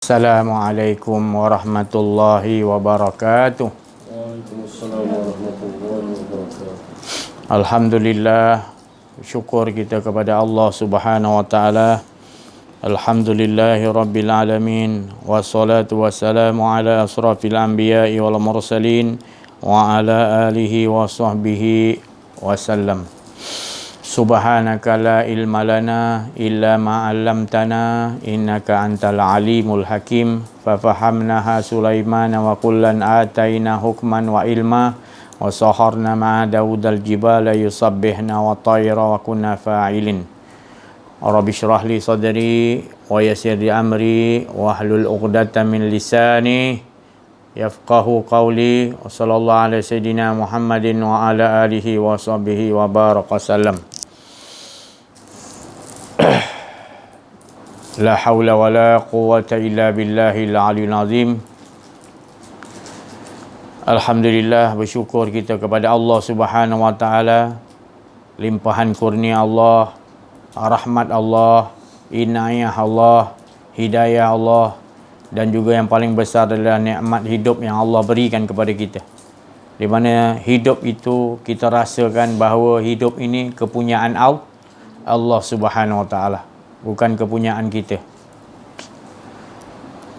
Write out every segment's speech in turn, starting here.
Assalamualaikum warahmatullahi wabarakatuh. Waalaikumsalam warahmatullahi wabarakatuh. Alhamdulillah, syukur kita kepada Allah Subhanahu wa taala. Alhamdulillahi rabbil alamin, wassalatu wassalamu ala asrafil anbiya'i wal mursalin wa ala alihi wa sahbihi wasallam. Subhanaka la ilma lana illa ma 'allamtana innaka antal alimul hakim. Fafahamnaha Sulaiman wa kullan ataina hukman wa ilma wa saharna ma'a Daudal jibala yusabbihna wa tayra wa kunna fa'ilin. Rabbi shrah li sadri wa yassir li amri wa hlul 'uqdatam min lisani yafqahu qawli. Wa sallallahu ala sayyidina Muhammadin wa ala alihi wa sahbihi wa baraka sallam. La haula wa la quwwata illa billahil aliyil azim. Alhamdulillah, bersyukur kita kepada Allah Subhanahu wa taala, limpahan kurnia Allah, rahmat Allah, inayah Allah, hidayah Allah, dan juga yang paling besar adalah nikmat hidup yang Allah berikan kepada kita. Di mana hidup itu kita rasakan bahawa hidup ini kepunyaan Allah Subhanahu wa taala, bukan kepunyaan kita.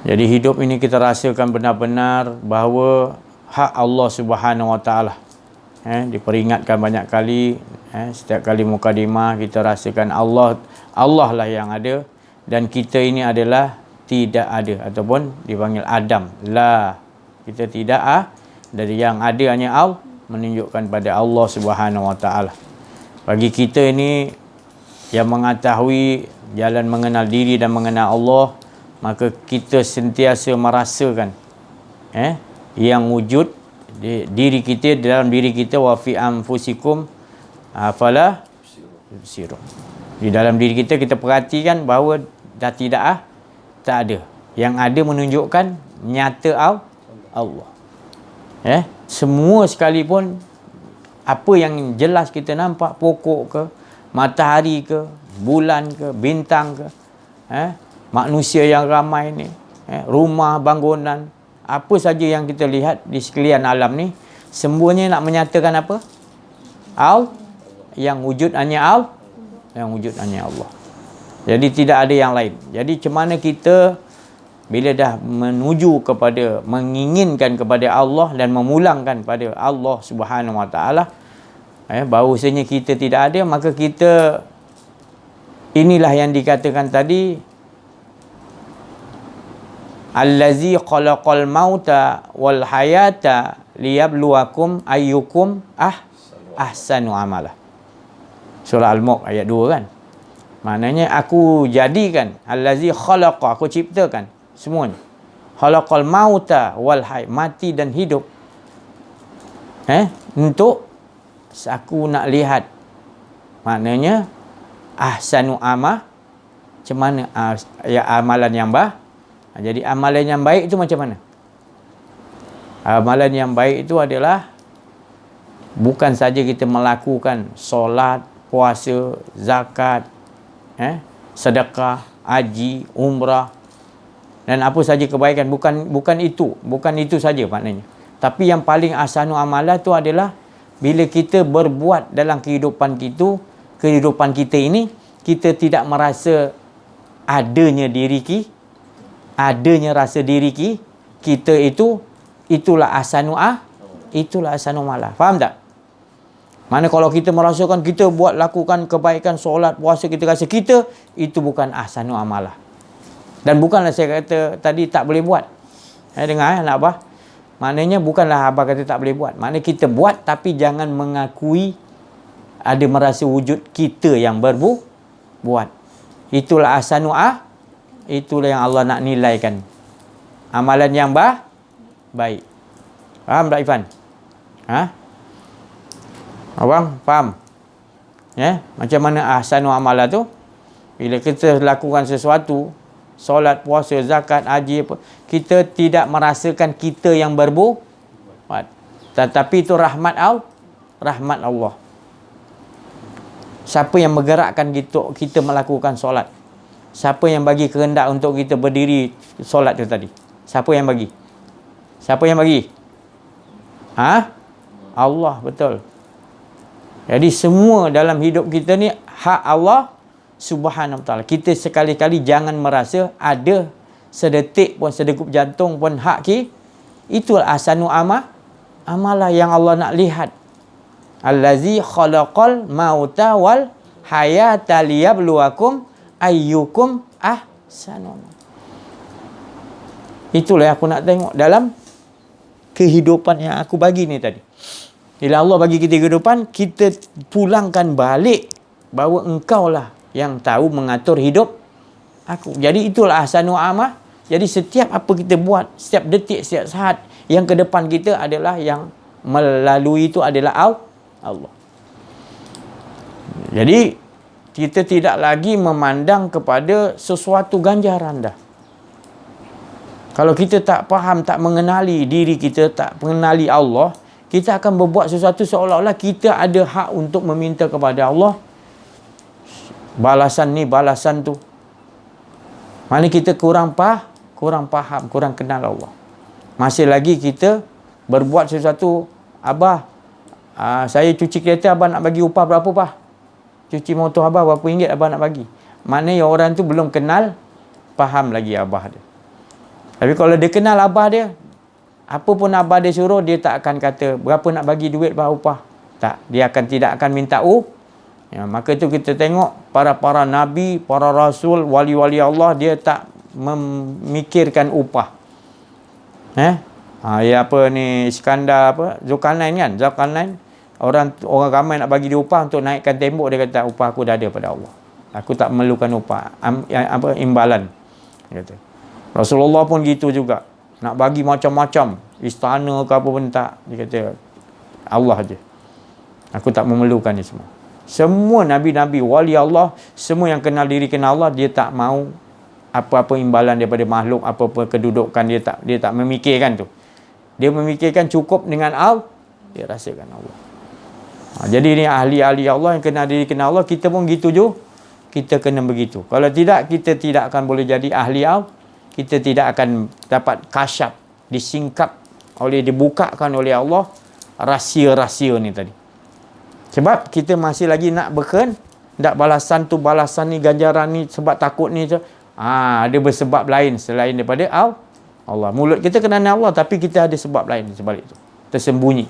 Jadi hidup ini kita rasakan benar-benar bahawa hak Allah Subhanahu wa taala. Diperingatkan banyak kali, setiap kali mukadimah kita rasakan Allah lah yang ada dan kita ini adalah tidak ada, ataupun dipanggil Adam. La, kita tidak dari yang ada hanya Allah, menunjukkan pada Allah Subhanahu wa taala. Bagi kita ini yang mengetahui jalan mengenal diri dan mengenal Allah, maka kita sentiasa merasakan yang wujud diri kita, dalam diri kita, wa fi anfusikum afala tubsirun. Di dalam diri kita, kita perhatikan bahawa dah tak ada. Yang ada menunjukkan nyata Allah. Semua sekalipun apa yang jelas kita nampak, pokok ke, matahari ke, bulan ke, bintang ke, manusia yang ramai ni, rumah, bangunan, apa saja yang kita lihat di sekalian alam ni, semuanya nak menyatakan apa? Yang wujud hanya Allah. Jadi tidak ada yang lain. Jadi macam mana kita bila dah menuju kepada, menginginkan kepada Allah dan memulangkan pada Allah Subhanahu wa taala, bahawasanya kita tidak ada, maka kita, inilah yang dikatakan tadi, allazi khalaqal mauta wal hayata liyabluwakum ayyukum ahsanu amala. Surah Al-Mulk ayat 2 kan. Maknanya aku jadikan, allazi khalaqa, aku ciptakan semuanya. Khalaqal mauta wal hayat, mati dan hidup. Untuk aku nak lihat, maknanya ahsanu amal, macam mana amalan yang jadi amalan yang baik itu macam mana? Amalan yang baik itu adalah bukan saja kita melakukan solat, puasa, zakat, sedekah, haji, umrah dan apa saja kebaikan, bukan itu saja maknanya. Tapi yang paling ahsanu amalah itu adalah bila kita berbuat dalam kehidupan kita ini, kita tidak merasa adanya rasa diri kita itulah ahsanu amalah. Faham tak? Mana kalau kita merasakan kita lakukan kebaikan, solat, puasa, kita rasa kita itu bukan ahsanu amalah. Dan bukanlah saya kata tadi tak boleh buat. Dengar nak apa? Maknanya bukanlah abang kata tak boleh buat. Maknanya kita buat tapi jangan mengakui ada merasa wujud kita yang berbuat. Itulah ahsanu itulah yang Allah nak nilaikan. Amalan yang baik. Faham tak Ifan? Abang faham? Macam mana ahsanu amalah tu? Bila kita lakukan sesuatu, solat, puasa, zakat, haji, kita tidak merasakan kita yang berbuat. Tetapi itu rahmat Allah. Siapa yang menggerakkan kita melakukan solat? Siapa yang bagi kehendak untuk kita berdiri solat tu tadi? Siapa yang bagi? Siapa yang bagi? Allah, betul. Jadi semua dalam hidup kita ni hak Allah Subhanahu Wa Taala. Kita sekali-kali jangan merasa ada sedetik pun, sedegup jantung pun hak itulah ahsanu amalah yang Allah nak lihat. Allazi khalaqal mauta wal hayata liyabluwakum ayyukum ahsanu. Itulah yang aku nak tengok dalam kehidupan yang aku bagi ni tadi. Bila Allah bagi kita kehidupan, kita pulangkan balik bahawa engkau lah yang tahu mengatur hidup aku. Jadi itulah ahsanu amal. Jadi setiap apa kita buat, setiap detik, setiap saat, yang ke depan kita adalah yang melalui itu adalah Allah. Jadi kita tidak lagi memandang kepada sesuatu ganjaran dah. Kalau kita tak faham, tak mengenali diri kita, tak mengenali Allah, kita akan berbuat sesuatu seolah-olah kita ada hak untuk meminta kepada Allah balasan ni, balasan tu. Mana kita kurang faham, kurang kenal Allah. Masih lagi kita berbuat sesuatu, abah, saya cuci kereta, abah nak bagi upah berapa, Pak? Cuci motor abah berapa ringgit abah nak bagi? Maknanya orang tu belum kenal, faham lagi abah dia. Tapi kalau dia kenal abah dia, apa pun abah dia suruh, dia tak akan kata berapa nak bagi duit bah upah. Tak, dia tidak akan minta ya, maka itu kita tengok para nabi, para rasul, wali-wali Allah, dia tak memikirkan upah. Ya apa ni, Iskandar apa, Zulkarnain kan? Zulkarnain, orang ramai nak bagi dia upah untuk naikkan tembok, dia kata upah aku dah ada pada Allah. Aku tak memerlukan upah, imbalan. Dia kata. Rasulullah pun gitu juga. Nak bagi macam-macam, istana ke apa pun tak. Dia kata, Allah je. Aku tak memerlukan ni semua. Semua Nabi-Nabi, wali Allah, semua yang kenal diri, kenal Allah, dia tak mau apa-apa imbalan daripada makhluk, apa-apa kedudukan, dia tak memikirkan tu. Dia memikirkan cukup dengan dia rasakan Allah. Jadi ni ahli-ahli Allah yang kenal diri, kenal Allah, kita pun gitu je. Kita kena begitu. Kalau tidak, kita tidak akan boleh jadi ahli Allah. Kita tidak akan dapat kasyaf, disingkap dibukakan oleh Allah rahsia-rahsia ni tadi. Sebab kita masih lagi nak nak balasan tu, balasan ni, ganjaran ni, sebab takut ni. Ada bersebab lain selain daripada Allah. Mulut kita kenal Allah, tapi kita ada sebab lain sebalik tu. Tersembunyi.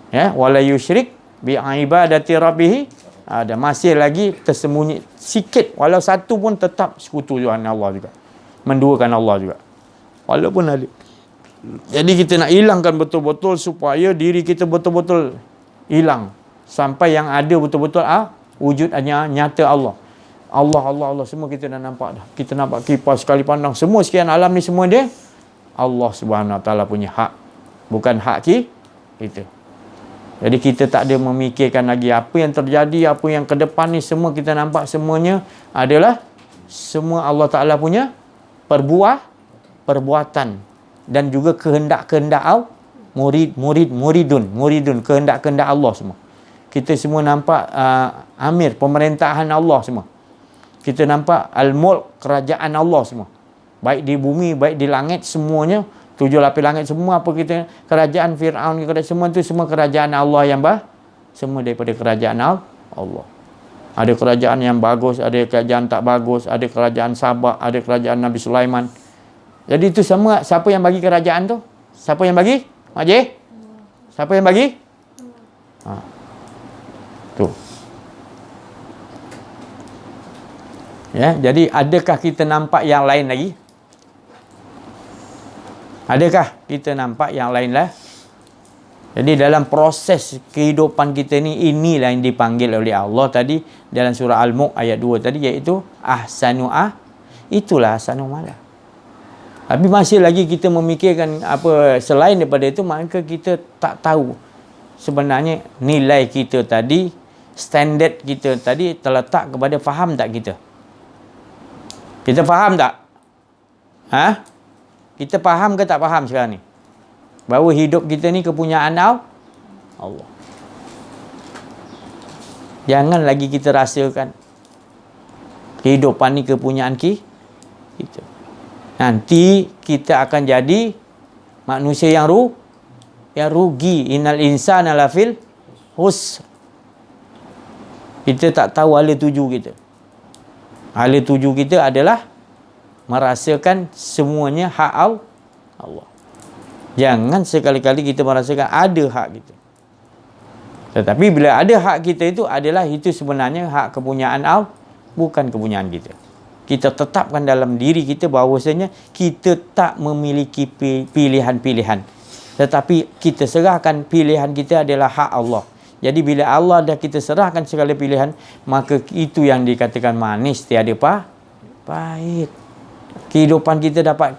Ya, wala yusyrik bi ibadati rabbih. Ada masih lagi tersembunyi sikit, walau satu pun tetap sekutu dengan Allah juga. Menduakan Allah juga. Walaupun ada. Jadi kita nak hilangkan betul-betul supaya diri kita betul-betul hilang. Sampai yang ada betul-betul wujud hanya nyata Allah. Allah. Semua kita dah nampak dah. Kita nampak kipas sekali pandang. Semua sekian alam ni semua dia Allah Subhanahu Wa Taala punya hak. Bukan hak kita. Jadi kita tak ada memikirkan lagi apa yang terjadi, apa yang ke depan ni, semua kita nampak semuanya adalah semua Allah Taala punya perbuatan dan juga kehendak-kehendak muridun, kehendak-kehendak Allah semua. Kita semua nampak amir, pemerintahan Allah semua. Kita nampak al-mulk, kerajaan Allah semua. Baik di bumi, baik di langit, semuanya, 7 lapis langit semua, apa kita, kerajaan Fir'aun, semua tu semua kerajaan Allah yang semua daripada kerajaan Allah. Ada kerajaan yang bagus, ada kerajaan tak bagus, ada kerajaan Sabah, ada kerajaan Nabi Sulaiman. Jadi itu semua, siapa yang bagi kerajaan tu? Siapa yang bagi? Makcik? Siapa yang bagi? Tu. Ya, jadi adakah kita nampak yang lain lagi? Adakah kita nampak yang lain lah? Jadi dalam proses kehidupan kita ni, inilah yang dipanggil oleh Allah tadi dalam surah Al-Mulk ayat 2 tadi, iaitu ahsanu itulah ahsanu malah. Tapi masih lagi kita memikirkan apa selain daripada itu, maka kita tak tahu sebenarnya nilai kita tadi, standard kita tadi terletak kepada faham tak kita? Kita faham tak? Kita faham ke tak faham sekarang ni? Bahawa hidup kita ni kepunyaan Allah. Jangan lagi kita rasakan. Kehidupan ni kepunyaan kita. Nanti kita akan jadi manusia yang rugi. Innal insana lafil husr. Kita tak tahu hala tuju kita. Hala tuju kita adalah merasakan semuanya hak Allah. Jangan sekali-kali kita merasakan ada hak kita. Tetapi bila ada hak kita itu sebenarnya hak kepunyaan Allah, bukan kepunyaan kita. Kita tetapkan dalam diri kita bahawasanya kita tak memiliki pilihan-pilihan. Tetapi kita serahkan pilihan kita adalah hak Allah. Jadi bila Allah dah kita serahkan segala pilihan, maka itu yang dikatakan manis tiada pahit. Kehidupan kita dapat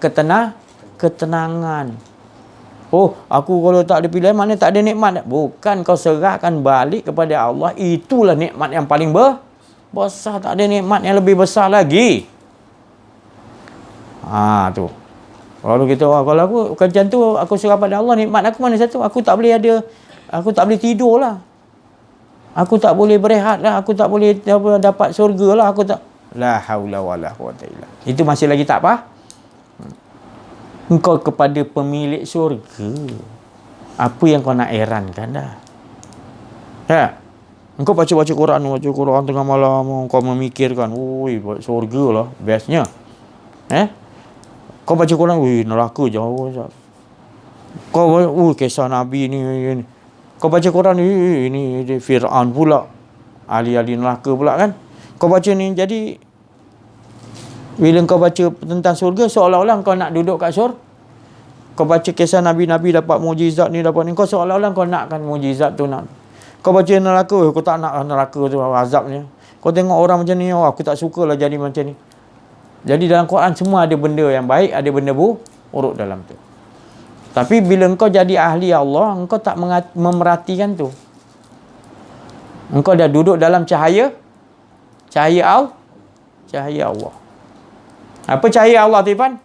ketenangan. Oh, aku kalau tak ada pilihan, mana tak ada nikmat. Bukan, kau serahkan balik kepada Allah. Itulah nikmat yang paling besar. Tak ada nikmat yang lebih besar lagi. Tu. Kalau kita, kalau aku macam tu, aku serah pada Allah, nikmat aku mana satu? Aku tak boleh tidur lah. Aku tak boleh berehat lah. Aku tak boleh dapat syurga lah. Aku tak. La haula wala quwata illa. Itu masih lagi tak apa? Engkau kepada pemilik syurga. Apa yang kau nak herankan dah? Ya. Engkau baca Quran tengah malam, kau memikirkan, oi, syurga lah, bestnya. Kau baca Quran, oi, neraka jauh. Kau kisah Nabi ni. Kau baca Quran ini Fir'aun pula. Ahli-ahli neraka pula kan. Kau baca ni, jadi bila kau baca tentang surga, seolah-olah kau nak duduk kat syurga. Kau baca kisah Nabi-Nabi dapat mujizat ni, dapat ni. Kau seolah-olah kau nakkan mujizat tu nak. Kau baca neraka, kau tak nak neraka tu azabnya. Kau tengok orang macam ni, aku tak sukalah jadi macam ni. Jadi dalam Quran semua ada benda yang baik, ada benda buruk dalam tu. Tapi bila engkau jadi ahli Allah, engkau tak memerhatikan tu. Engkau dah duduk dalam cahaya Allah. Apa cahaya Allah tu, Ipan?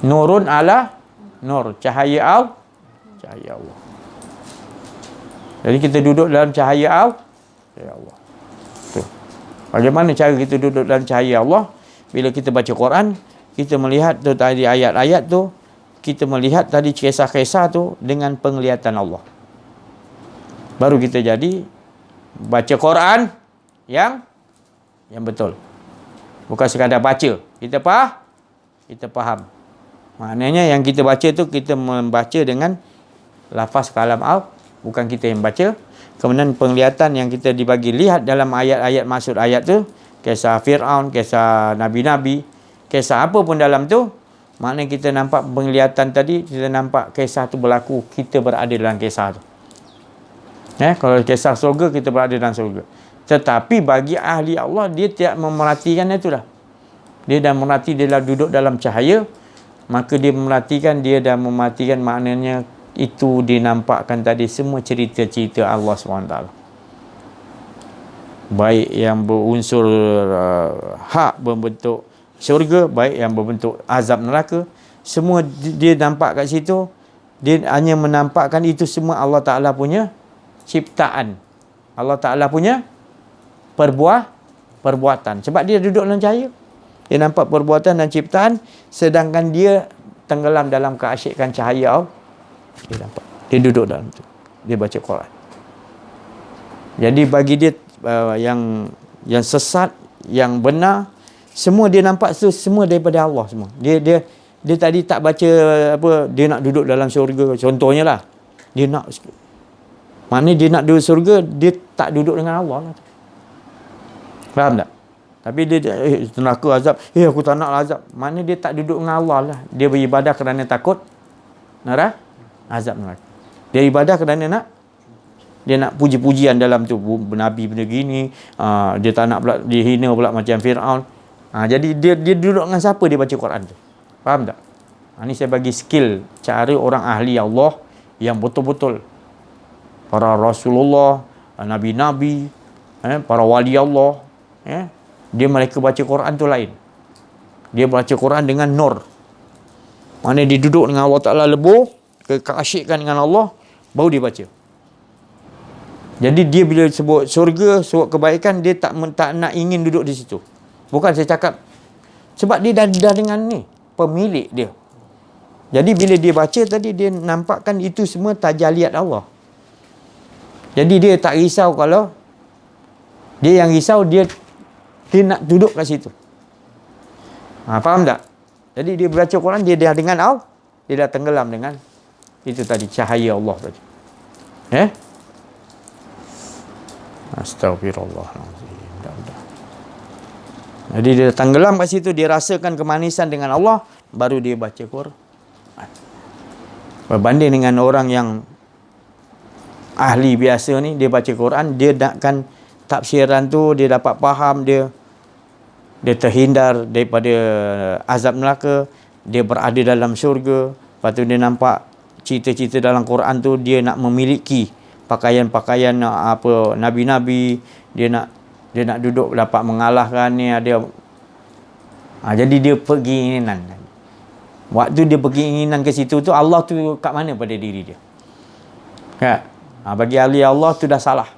Nurun ala nur. Cahaya Allah. Jadi kita duduk dalam cahaya Allah. Tu. Bagaimana cara kita duduk dalam cahaya Allah? Bila kita baca Quran, kita melihat tu tadi ayat-ayat tu, kita melihat tadi kisah-kisah tu dengan penglihatan Allah. Baru kita jadi baca Quran yang betul. Bukan sekadar baca. Kita faham. Maknanya yang kita baca tu, kita membaca dengan lafaz kalam Allah, bukan kita yang baca. Kemudian penglihatan yang kita dibagi lihat dalam ayat-ayat, maksud ayat tu, kisah Fir'aun, kisah Nabi-Nabi, kisah apa pun dalam tu, maknanya kita nampak penglihatan tadi, kita nampak kisah tu berlaku, kita berada dalam kisah tu. Kalau kisah surga, kita berada dalam surga. Tetapi bagi ahli Allah, dia tidak memerhatikan itu dah. Dia dah merhati, dia dah duduk dalam cahaya, maka dia dah mematikan, maknanya itu dinampakkan tadi semua cerita-cerita Allah SWT. Baik yang berunsur hak berbentuk syurga, baik yang berbentuk azab neraka, semua dia nampak kat situ. Dia hanya menampakkan itu semua Allah Ta'ala punya ciptaan. Allah Ta'ala punya perbuatan. Sebab dia duduk dalam cahaya. Dia nampak perbuatan dan ciptaan, sedangkan dia tenggelam dalam keasyikan cahaya Allah. Dia nampak. Dia duduk dalam tu. Dia baca Quran. Jadi bagi dia yang sesat, yang benar, semua dia nampak tu semua daripada Allah semua. Dia tadi tak baca apa, dia nak duduk dalam syurga contohnya lah. Dia nak, maknanya dia nak duduk syurga, dia tak duduk dengan Allah lah. Faham tak? Tapi dia neraka azab, aku tak nak azab. Maknanya dia tak duduk dengan Allah lah. Dia beribadah kerana takut azab neraka. Dia ibadah kerana dia nak puji-pujian dalam tu, Nabi benda gini, dia tak nak pula dihina pula macam Fir'aun. Jadi dia duduk dengan siapa dia baca Quran tu? Faham tak? Ini saya bagi skill cara orang ahli Allah yang betul-betul. Para Rasulullah, Nabi-Nabi, para wali Allah, mereka baca Quran tu lain. Dia baca Quran dengan nur. Mana dia duduk dengan Allah Ta'ala lebur, keasyikan dengan Allah, baru dia baca. Jadi dia bila sebut syurga, sebut kebaikan, dia tak nak ingin duduk di situ. Bukan saya cakap, sebab dia dah dengan ni, pemilik dia. Jadi bila dia baca tadi, dia nampakkan itu semua tajaliat Allah. Jadi dia tak risau kalau, dia yang risau, dia nak duduk kat situ. Faham tak? Jadi dia baca Quran, dia dah dengan Allah, dia dah tenggelam dengan itu tadi, cahaya Allah tadi. Astagfirullahaladzim. Jadi dia tenggelam kat situ, dia rasakan kemanisan dengan Allah, baru dia baca Quran. Berbanding dengan orang yang ahli biasa ni, dia baca Quran, dia nakkan tafsiran tu, dia dapat faham, dia terhindar daripada azab neraka, dia berada dalam syurga. Lepas tu dia nampak cerita-cerita dalam Quran tu, dia nak memiliki pakaian-pakaian apa nabi-nabi, dia nak duduk dapat mengalahkan ni ada. Jadi dia pergi inginan. Waktu dia pergi inginan ke situ tu, Allah tu kat mana pada diri dia? Kan? Bagi ahli Allah tu dah salah.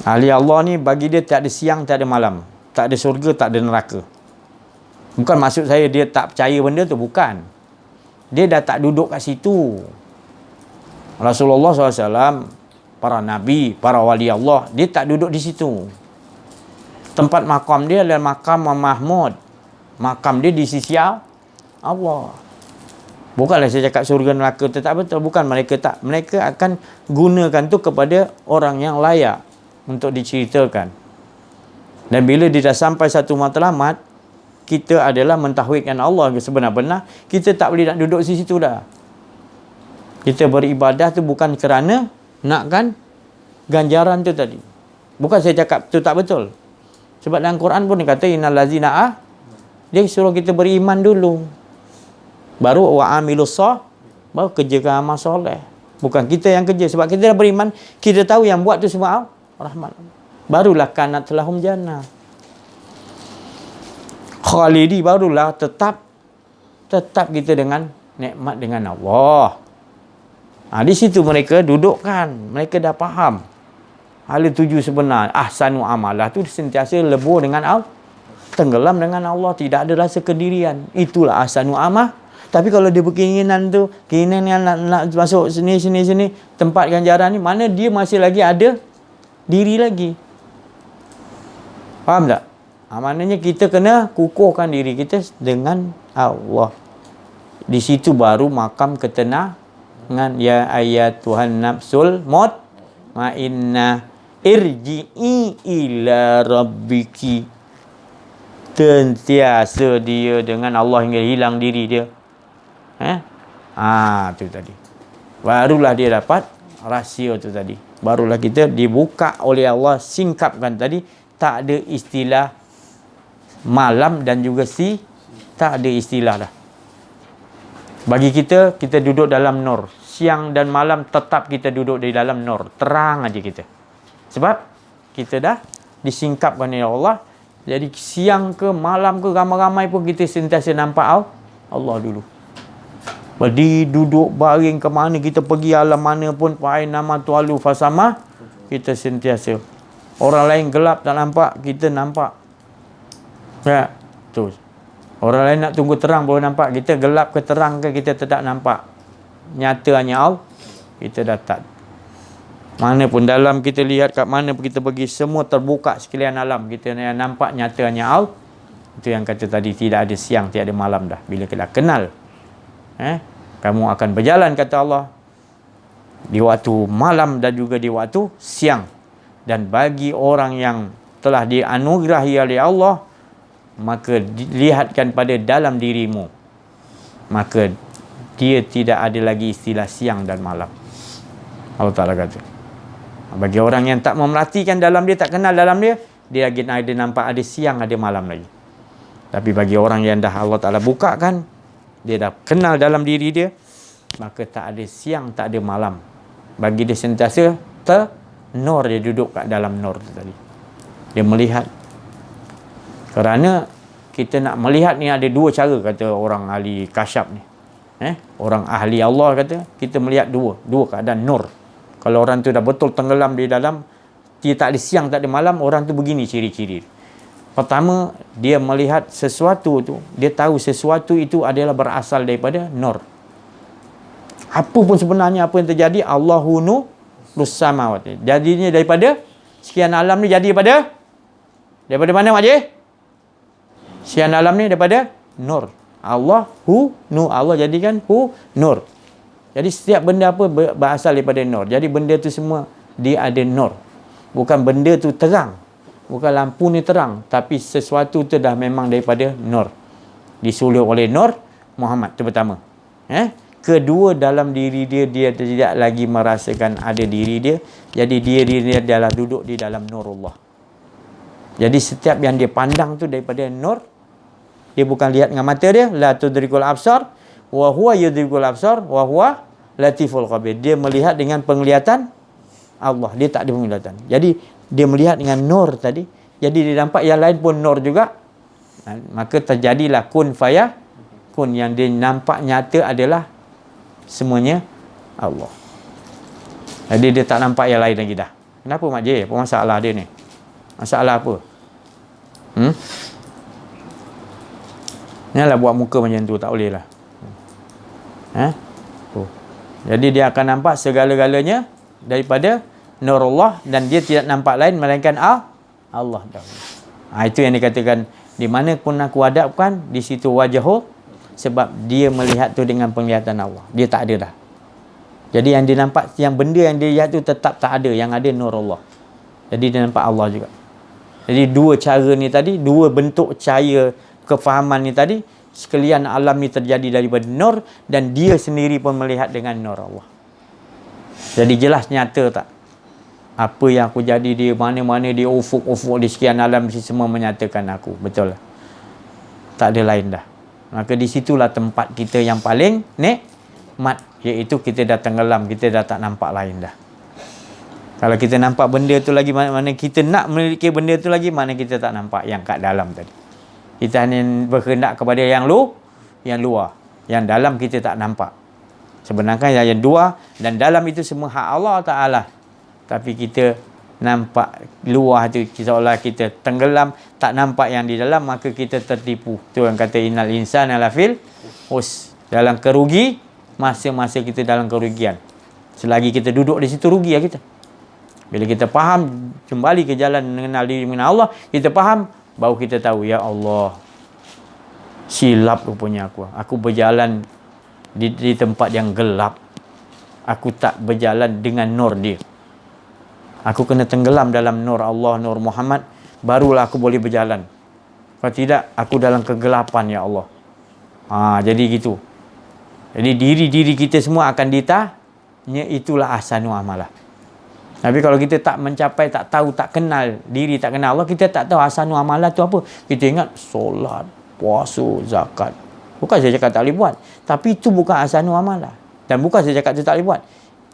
Ahli Allah ni bagi dia tak ada siang, tak ada malam, tak ada syurga, tak ada neraka. Bukan maksud saya dia tak percaya benda tu, bukan. Dia dah tak duduk kat situ. Rasulullah SAW, para nabi, para wali Allah, dia tak duduk di situ. Tempat makam dia adalah makam Mahmud. Makam dia di sisi Allah. Bukanlah saya cakap surga neraka tu tak betul. Bukan, mereka tak. Mereka akan gunakan tu kepada orang yang layak untuk diceritakan. Dan bila dia dah sampai satu matlamat, kita adalah mentauhidkan Allah sebenar-benar. Kita tak boleh nak duduk di situ dah. Kita beribadah tu bukan kerana nakkan ganjaran tu tadi. Bukan saya cakap tu tak betul. Sebab dalam Quran pun dia kata innal ladzina dia suruh kita beriman dulu. Baru wa'amilus baru kerjakan amal soleh. Bukan kita yang kerja. Sebab kita dah beriman, kita tahu yang buat tu semua rahmat. Barulah kanat lahum jannah. Khalidi, barulah tetap kita dengan nikmat dengan Allah. Di situ mereka dudukkan. Mereka dah faham hala tuju sebenar. Ahsanu amalah tu sentiasa lebur dengan Allah, tenggelam dengan Allah, tidak ada rasa kedirian. Itulah ahsanu amal. Tapi kalau dia berkeinginan tu, keinginan yang nak masuk sini, tempat ganjaran ni, mana dia masih lagi ada diri lagi. Faham tak? Maknanya kita kena kukuhkan diri kita dengan Allah. Di situ baru makam ketenangan. Ya ayat Tuhan nafsul mutmainnah irji'i ila rabbiki. Sentiasa dia dengan Allah hingga hilang diri dia. Tu tadi. Barulah dia dapat rahsia tu tadi. Barulah kita dibuka oleh Allah, singkapkan tadi, tak ada istilah malam dan juga tak ada istilah dah. Bagi kita duduk dalam nur. Siang dan malam tetap kita duduk di dalam nur. Terang aja kita. Sebab kita dah disingkapkan oleh Allah. Jadi siang ke malam ke ramai-ramai pun kita sentiasa nampak Allah dulu. Berdiri, duduk, baring ke mana, kita pergi alam mana pun, fa'ain nama tualu fasama, kita sentiasa. Orang lain gelap tak nampak, kita nampak. Ya, tu. Orang lain nak tunggu terang baru nampak, kita gelap ke terang ke kita tak nampak. Nyata hanya Allah, kita dah tak. Mana pun dalam kita lihat, kat mana pun kita pergi, semua terbuka sekalian alam. Kita nampak nyata hanya Allah. Itu yang kata tadi, tidak ada siang, tidak ada malam dah. Bila kita kenal, kamu akan berjalan, kata Allah, di waktu malam dan juga di waktu siang. Dan bagi orang yang telah dianugerahi oleh Allah, maka dilihatkan pada dalam dirimu, maka dia tidak ada lagi istilah siang dan malam. Allah Ta'ala kata, bagi orang yang tak memerhatikan dalam dia, tak kenal dalam dia, dia lagi ada nampak ada siang, ada malam lagi. Tapi bagi orang yang dah Allah Ta'ala bukakan, dia dah kenal dalam diri dia, maka tak ada siang, tak ada malam. Bagi dia sentiasa nur, dia duduk kat dalam nur tu tadi. Dia melihat. Kerana kita nak melihat ni ada dua cara, kata orang ahli kasyaf ni. Orang ahli Allah kata, kita melihat dua keadaan nur. Kalau orang tu dah betul tenggelam di dalam, dia tak ada siang, tak ada malam, orang tu begini ciri-ciri. Pertama, dia melihat sesuatu tu, dia tahu sesuatu itu adalah berasal daripada nur. Apa pun sebenarnya apa yang terjadi, Allahu nurus samawati. Jadinya daripada sekian alam ni jadi daripada mana Makcik? Sekian alam ni daripada nur. Allahu nur. Allah jadikan nur. Jadi setiap benda apa berasal daripada nur. Jadi benda tu semua dia ada nur. Bukan benda tu terang. Bukan lampu ni terang, tapi sesuatu tu dah memang daripada nur. Disulur oleh Nur Muhammad, itu pertama. Kedua, dalam diri dia tidak lagi merasakan ada diri dia. Jadi diri dia adalah duduk di dalam nurullah. Jadi setiap yang dia pandang tu daripada nur. Dia bukan lihat dengan mata dia, la tudrikul absar wa huwa yudrikul absar wa huwa latiful khabir. Dia melihat dengan penglihatan Allah, dia tak ada penglihatan. Jadi dia melihat dengan nur tadi, jadi dia nampak yang lain pun nur juga. Maka terjadilah kun faya kun, yang dia nampak nyata adalah semuanya Allah. Jadi dia tak nampak yang lain lagi dah. Kenapa Makcik? Apa masalah dia ni? Masalah apa? Ni lah buat muka macam tu, tak boleh lah. Jadi dia akan nampak segala-galanya daripada nurullah, dan dia tidak nampak lain melainkan Allah. Itu yang dikatakan, di mana pun aku hadapkan, di situ wajahhu, sebab dia melihat tu dengan penglihatan Allah. Dia tak ada dah. Jadi yang dia nampak, yang benda yang dia lihat tu tetap tak ada, yang ada nurullah. Jadi dia nampak Allah juga. Jadi dua cara ni tadi, dua bentuk cahaya kefahaman ni tadi, sekalian alam ni terjadi daripada nur, dan dia sendiri pun melihat dengan nur Allah. Jadi jelas nyata tak? Apa yang aku jadi di mana-mana, di ufuk-ufuk, di sekian alam, semua menyatakan aku. Betul lah. Tak ada lain dah. Maka di situlah tempat kita yang paling nikmat, iaitu kita dah tenggelam, kita dah tak nampak lain dah. Kalau kita nampak benda tu lagi, mana kita nak memiliki benda tu lagi, mana kita tak nampak yang kat dalam tadi. Kita hanya berkehendak kepada yang luar. Yang dalam kita tak nampak. Sebenarnya yang dua dan dalam itu semua hak Allah Ta'ala. Tapi kita nampak luar tu, seolah kita tenggelam, tak nampak yang di dalam, maka kita tertipu. Tu yang kata innal insana lafil khusr. Dalam kerugi, masa-masa kita dalam kerugian. Selagi kita duduk di situ, rugi lah kita. Bila kita faham, kembali ke jalan mengenal diri, mengenal Allah, kita faham, baru kita tahu, ya Allah, silap rupanya aku. Aku berjalan di tempat yang gelap. Aku tak berjalan dengan nur dia. Aku kena tenggelam dalam nur Allah, nur Muhammad, barulah aku boleh berjalan. Kalau tidak, aku dalam kegelapan, ya Allah. Jadi gitu. Jadi diri-diri kita semua akan ditanya, itulah ahsanu amalah. Tapi kalau kita tak mencapai, tak tahu, tak kenal diri, tak kenal Allah, kita tak tahu ahsanu amalah tu apa. Kita ingat solat, puasa, zakat. Bukan saya cakap tak boleh buat. Tapi itu bukan ahsanu amalah. Dan bukan saya cakap tu tak boleh buat.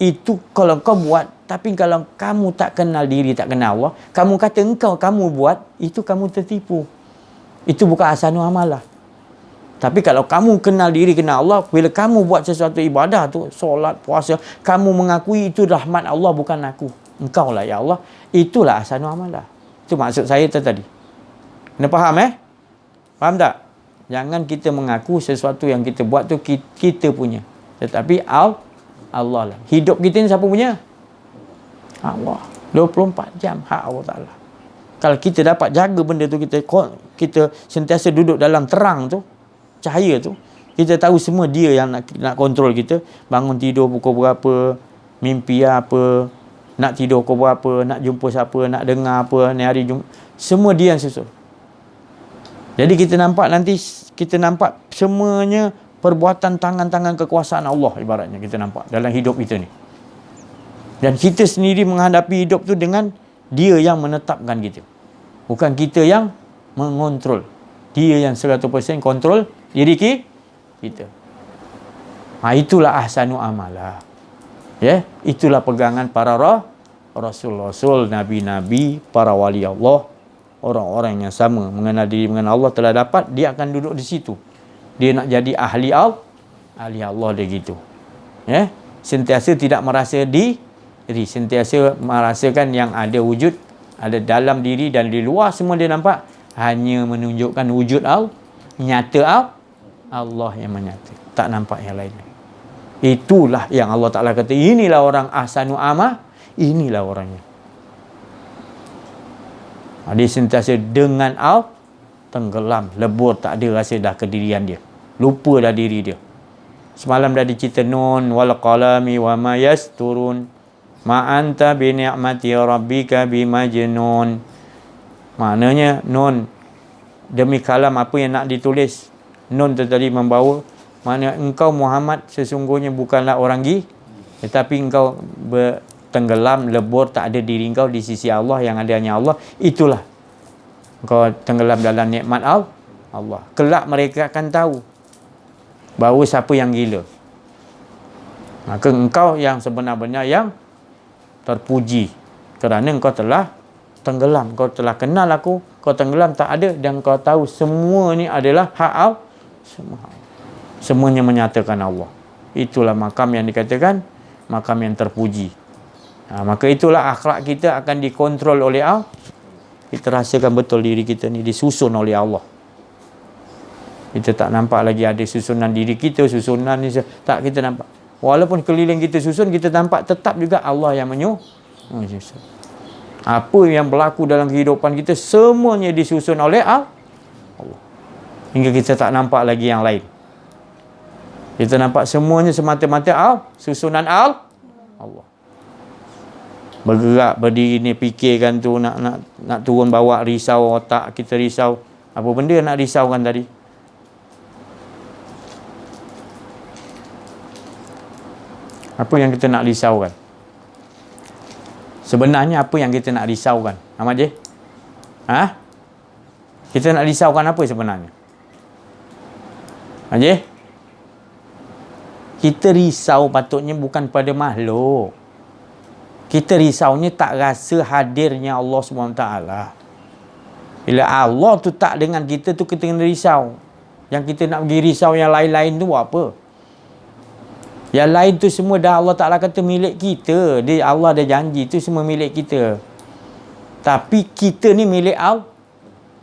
Itu kalau kau buat, tapi kalau kamu tak kenal diri, tak kenal Allah, kamu kata kamu buat, itu kamu tertipu. Itu bukan ahsanu amalah. Tapi kalau kamu kenal diri, kenal Allah, bila kamu buat sesuatu ibadah tu, solat, puasa, kamu mengakui itu rahmat Allah, bukan aku. Engkau lah ya Allah. Itulah ahsanu amalah. Itu maksud saya tadi. Kena faham Faham tak? Jangan kita mengaku sesuatu yang kita buat tu kita punya. Tetapi Allah lah. Hidup kita ni siapa punya? Allah. 24 jam hak Allah Ta'ala. Kalau kita dapat jaga benda tu, kita sentiasa duduk dalam terang tu, cahaya tu, kita tahu semua dia yang nak kontrol kita. Bangun tidur pukul berapa, mimpi apa, nak tidur pukul berapa, nak jumpa siapa, nak dengar apa, ni hari jumpa, semua dia yang susun. Jadi kita nampak semuanya perbuatan tangan-tangan kekuasaan Allah, ibaratnya kita nampak dalam hidup kita ni. Dan kita sendiri menghadapi hidup tu dengan dia yang menetapkan kita. Bukan kita yang mengontrol. Dia yang 100% kontrol diri kita. Itulah ahsanu amalah. Itulah pegangan para rasul-rasul, nabi-nabi, para wali Allah, orang-orang yang sama mengenal diri, mengenal Allah telah dapat, dia akan duduk di situ. Dia nak jadi ahli Allah dia gitu. Sentiasa tidak merasa Jadi sentiasa merasakan yang ada wujud, ada dalam diri dan di luar semua dia nampak. Hanya menunjukkan wujud nyata Allah yang menyata. Tak nampak yang lain. Itulah yang Allah Ta'ala kata, inilah orang ahsanu amah, inilah orangnya. Dia sentiasa dengan tenggelam, lebur, tak ada rasa dah kedirian dia. Lupa dah diri dia. Semalam dah dicerita nun wal qalami wa ma yasturun ma anta bi ni'mati rabbika bimajnun. Maknanya nun, demi kalam apa yang nak ditulis. Nun tu tadi membawa makna engkau Muhammad sesungguhnya bukanlah orang tetapi engkau tenggelam, lebur, tak ada diri engkau di sisi Allah, yang ada hanya Allah. Itulah engkau tenggelam dalam nikmat Allah. Kelak mereka akan tahu bahawa siapa yang gila. Maka engkau yang sebenar-benar yang terpuji, kerana engkau telah tenggelam, kau telah kenal aku, kau tenggelam, tak ada, dan kau tahu semua ni adalah hak Allah. Semuanya menyatakan Allah. Itulah makam yang dikatakan makam yang terpuji. Maka itulah akhlak kita akan dikontrol oleh Allah. Kita rasakan betul diri kita ni disusun oleh Allah. Kita tak nampak lagi ada susunan diri kita, susunan ni tak kita nampak. Walaupun keliling kita susun, kita nampak tetap juga Allah yang menyusun. Apa yang berlaku dalam kehidupan kita semuanya disusun oleh Allah. Hingga kita tak nampak lagi yang lain. Kita nampak semuanya semata-mata susunan Allah. Bergerak, berdiri ni, fikirkan tu, nak turun bawa, risau otak kita, risau. Apa benda nak risaukan tadi? Apa yang kita nak risaukan? Sebenarnya apa yang kita nak risaukan? Ahmad J? Kita nak risaukan apa sebenarnya? Ahmad J? Kita risau patutnya bukan pada makhluk. Kita risaunya tak rasa hadirnya Allah SWT. Bila Allah tu tak dengan kita tu, kita kena risau. Yang kita nak pergi risau yang lain-lain tu apa? Yang lain tu semua dah Allah Ta'ala kata milik kita. Allah dah janji tu semua milik kita. Tapi kita ni milik Allah.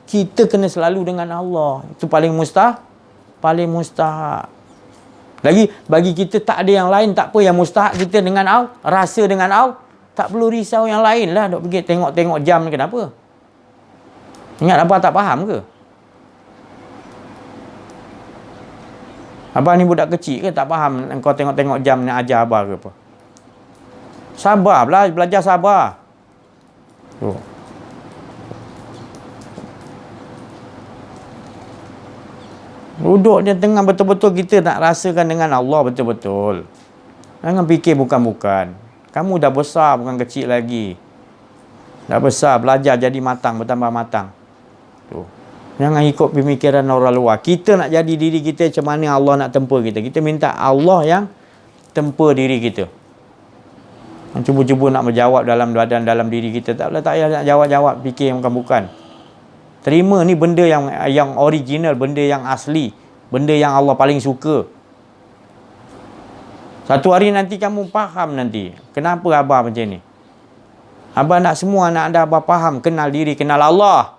Kita kena selalu dengan Allah. Itu paling paling mustahak. Lagi bagi kita tak ada yang lain, tak apa, yang mustahak kita dengan Allah, rasa dengan Allah. Tak perlu risau yang lain lah. Duk pergi tengok-tengok jam ni kenapa? Ingat apa tak faham ke? Abang ni budak kecil ke tak faham kau tengok-tengok jam nak ajar abang ke apa? Sabar, belajar sabar. Tuh. Duduk dia tengah betul-betul kita nak rasakan dengan Allah betul-betul. Jangan fikir bukan-bukan. Kamu dah besar, bukan kecil lagi. Dah besar, belajar jadi matang, bertambah matang. Tuh. Jangan ikut pemikiran orang luar. Kita nak jadi diri kita macam mana Allah nak tempa kita. Kita minta Allah yang tempa diri kita. Cuba-cuba nak menjawab dalam diri kita. Tak payah nak jawab-jawab, fikir bukan-bukan. Terima ni benda yang original, benda yang asli, benda yang Allah paling suka. Satu hari nanti kamu faham nanti kenapa abah macam ni. Abah nak semua anak anda abah faham, kenal diri, kenal Allah.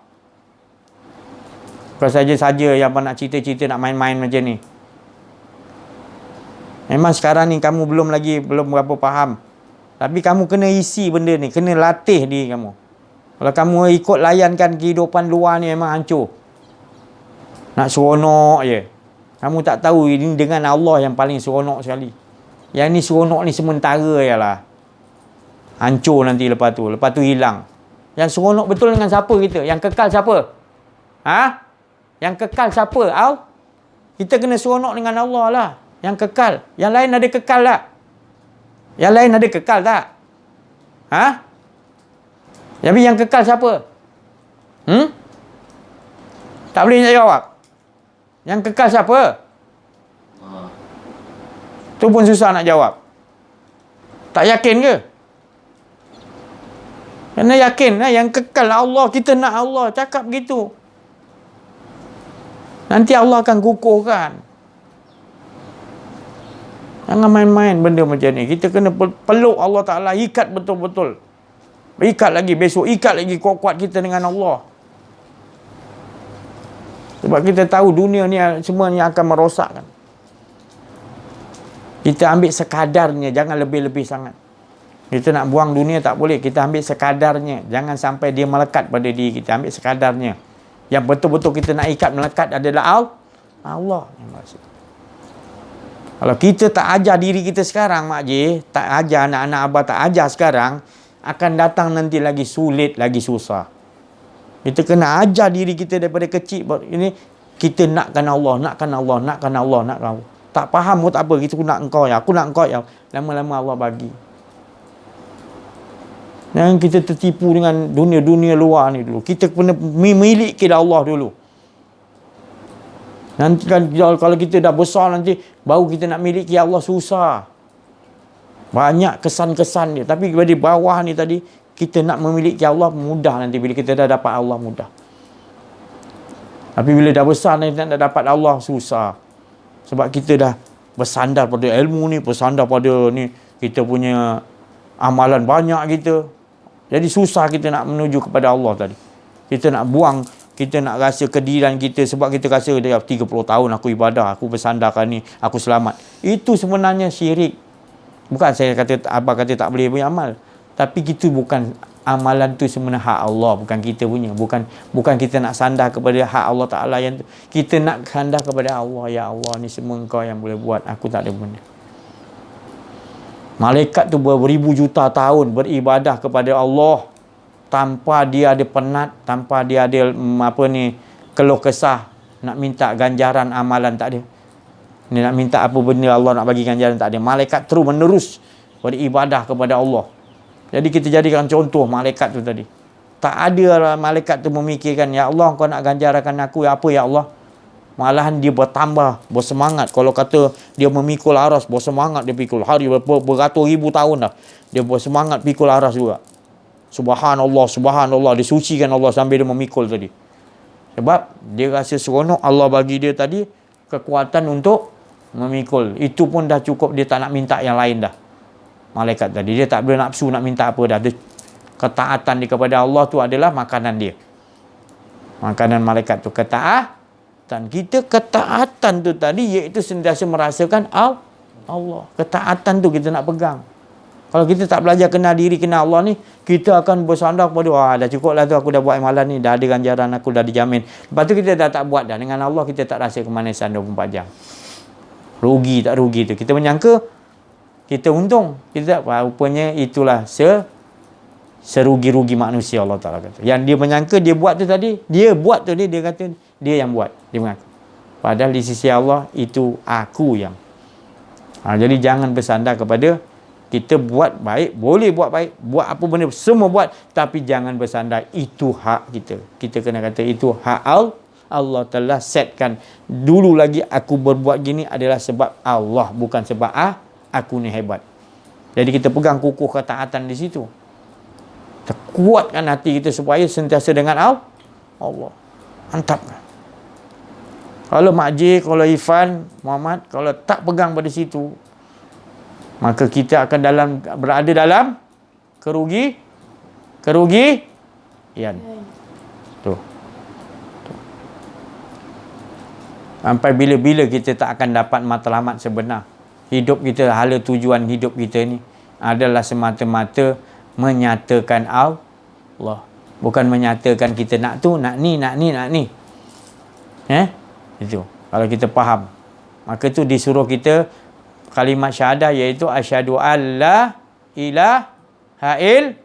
Bukan saja-saja yang abah nak cerita-cerita, nak main-main macam ni. Memang sekarang ni kamu belum berapa faham. Tapi kamu kena isi benda ni, kena latih diri kamu. Kalau kamu ikut layankan kehidupan luar ni memang hancur. Nak seronok je. Kamu tak tahu ini dengan Allah yang paling seronok sekali. Yang ni seronok ni sementara je lah. Hancur nanti lepas tu hilang. Yang seronok betul dengan siapa kita? Yang kekal siapa? Yang kekal siapa? Kita kena seronok dengan Allah lah. Yang kekal. Yang lain ada kekal tak? Yang lain ada kekal tak? Tapi yang kekal siapa? Tak boleh nak jawab. Yang kekal siapa? Tu pun susah nak jawab. Tak yakin ke? Kena yakin lah. Yang kekal Allah. Kita nak Allah. Cakap begitu. Nanti Allah akan kukuhkan. Jangan main-main benda macam ni. Kita kena peluk Allah Ta'ala, ikat betul-betul. Ikat lagi besok, ikat lagi kuat-kuat kita dengan Allah. Sebab kita tahu dunia ni semua ni akan merosakkan. Kita ambil sekadarnya, jangan lebih-lebih sangat. Kita nak buang dunia tak boleh, kita ambil sekadarnya. Jangan sampai dia melekat pada diri kita, ambil sekadarnya. Yang betul-betul kita nak ikat melekat adalah Allah. Kalau kita tak ajar diri kita sekarang, Mak J, tak ajar anak-anak abah, tak ajar sekarang, akan datang nanti lagi sulit, lagi susah. Kita kena ajar diri kita daripada kecil. Ini kita nakkan Allah, nakkan Allah, nakkan Allah, nakkan Allah. Tak faham pun tak apa, kita nak engkau ya, aku nak engkau ya. Lama-lama Allah bagi. Jangan kita tertipu dengan dunia-dunia luar ni dulu. Kita kena miliki Allah dulu. Nanti kan kalau kita dah besar nanti, baru kita nak miliki Allah susah. Banyak kesan-kesan dia. Tapi di bawah ni tadi, kita nak memiliki Allah mudah nanti. Bila kita dah dapat Allah mudah. Tapi bila dah besar nanti nak dapat Allah susah. Sebab kita dah bersandar pada ilmu ni, bersandar pada ni. Kita punya amalan banyak kita. Jadi susah kita nak menuju kepada Allah tadi. Kita nak buang, kita nak rasa kediran kita sebab kita rasa dah 30 tahun aku ibadah, aku bersandarkan ni, aku selamat. Itu sebenarnya syirik. Bukan saya kata, abang kata tak boleh beramal. Tapi itu bukan, amalan tu sebenarnya hak Allah, bukan kita punya. Bukan kita nak sandar kepada hak Allah Ta'ala yang tu. Kita nak sandar kepada Allah. Ya Allah, ni semua engkau yang boleh buat. Aku tak ada benda. Malaikat tu beribu juta tahun beribadah kepada Allah tanpa dia ada penat, tanpa dia ada keluh kesah nak minta ganjaran amalan, tak ada. Ni nak minta apa benda Allah nak bagi ganjaran, tak ada. Malaikat terus menerus beribadah kepada Allah. Jadi kita jadikan contoh malaikat tu tadi. Tak ada malaikat tu memikirkan, ya Allah kau nak ganjarkan aku apa ya Allah. Malahan dia bertambah, bersemangat. Kalau kata dia memikul aras, bersemangat dia pikul. Hari beratus ribu tahun dah. Dia bersemangat pikul aras juga. Subhanallah, subhanallah. Dia sucikan Allah sambil dia memikul tadi. Sebab dia rasa seronok Allah bagi dia tadi kekuatan untuk memikul. Itu pun dah cukup, dia tak nak minta yang lain dah. Malaikat tadi. Dia tak boleh nafsu nak minta apa dah. Dia, ketaatan dia kepada Allah tu adalah makanan dia. Makanan malaikat tu ketaatan. Kita ketaatan tu tadi iaitu sentiasa merasakan Allah. Ketaatan tu kita nak pegang. Kalau kita tak belajar kenal diri, kenal Allah ni, kita akan bersandar kepada, dah cukup lah tu, aku dah buat amalan ni, dah ada ganjaran aku, dah dijamin. Lepas tu kita dah tak buat dah. Dengan Allah kita tak rasa kemanisan 24 jam. Rugi tak rugi tu. Kita menyangka kita untung. Kita tak, rupanya itulah serugi-rugi manusia Allah Ta'ala kata. Yang dia menyangka dia buat tu tadi, dia buat tu dia kata dia yang buat. Dia mengaku. Padahal di sisi Allah itu aku yang. Jadi jangan bersandar kepada kita buat baik, boleh buat baik, buat apa benda semua buat, tapi jangan bersandar itu hak kita. Kita kena kata itu hak Allah telah setkan. Dulu lagi aku berbuat gini adalah sebab Allah, bukan sebab aku ni hebat. Jadi kita pegang kukuh ketaatan di situ. Kita kuatkan hati kita supaya sentiasa dengan Allah. Mantap. Kalau Mak J, kalau Ifan, Muhammad, kalau tak pegang pada situ, maka kita akan berada dalam kerugian. Tuh. Sampai bila-bila kita tak akan dapat matlamat sebenar. Hidup kita, hala tujuan hidup kita ni adalah semata-mata menyatakan Allah. Bukan menyatakan kita nak tu, nak ni. Itu. Kalau kita faham. Maka tu disuruh kita kalimat syahadah iaitu asyhadu alla ilaha illallah.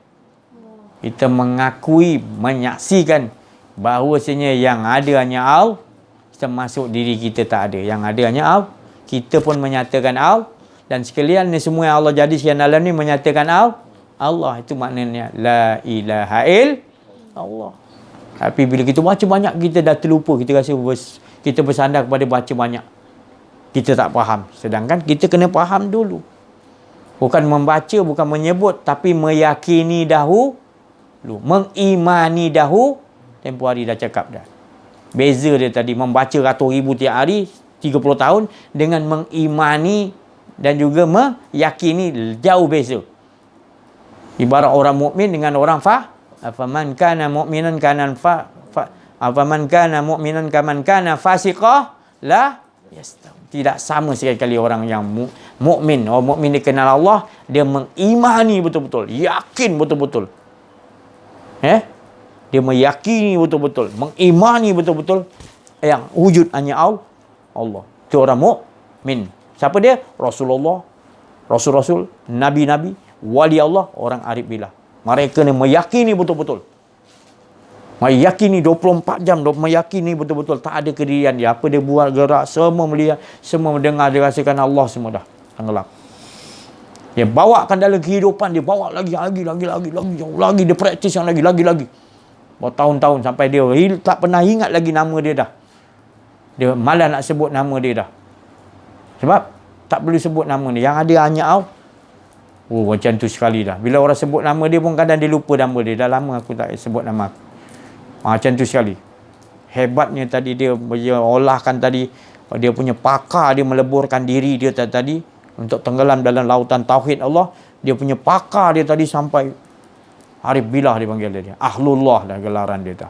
Kita mengakui, menyaksikan bahawasanya yang ada hanya Allah, termasuk diri kita tak ada. Yang ada hanya Allah. Kita pun menyatakan Allah. Dan sekalian ni semua yang Allah jadi sekian alam ni menyatakan Allah. Itu maknanya la ilaha illallah. Tapi bila kita baca banyak, kita dah terlupa. Kita rasa kita bersandar kepada baca banyak. Kita tak faham. Sedangkan kita kena faham dulu. Bukan membaca, bukan menyebut, tapi meyakini dahulu. Mengimani dahulu. Tempoh hari dah cakap dah. Beza dia tadi membaca ratus ribu tiap hari 30 tahun dengan mengimani dan juga meyakini jauh beza. Ibarat orang mukmin dengan orang afaman kana mu'minan kaman kana fasiqah la yastawi. Tidak sama sekali orang yang mukmin. Orang mukmin dia kenal Allah, dia mengimani betul-betul, yakin betul-betul. Dia meyakini betul-betul, mengimani betul-betul yang wujud hanya Allah. Itu orang mukmin. Siapa dia? Rasulullah, Rasul-Rasul, Nabi-Nabi, wali Allah, orang arif billah. Mereka ni meyakini betul-betul. Meyakini 24 jam, meyakini betul-betul tak ada kedirian dia. Apa dia buat, gerak, semua melihat, semua mendengar, dia rasakan Allah semua dah tenggelam. Dia bawakan dalam kehidupan, dia bawa lagi, jauh lagi, dia praktis yang lagi. Bertahun-tahun sampai dia tak pernah ingat lagi nama dia dah. Dia malas nak sebut nama dia dah. Sebab tak perlu sebut nama dia. Yang ada hanya Allah. Macam tu sekali dah. Bila orang sebut nama dia pun kadang dia lupa nama dia. Dah lama aku tak sebut nama aku. Macam tu sekali. Hebatnya tadi dia olahkan tadi. Dia punya pakar, dia meleburkan diri dia tadi. Untuk tenggelam dalam lautan tauhid Allah. Dia punya pakar dia tadi sampai Arif Billah dia panggil dia. Ahlullah dah gelaran dia dah.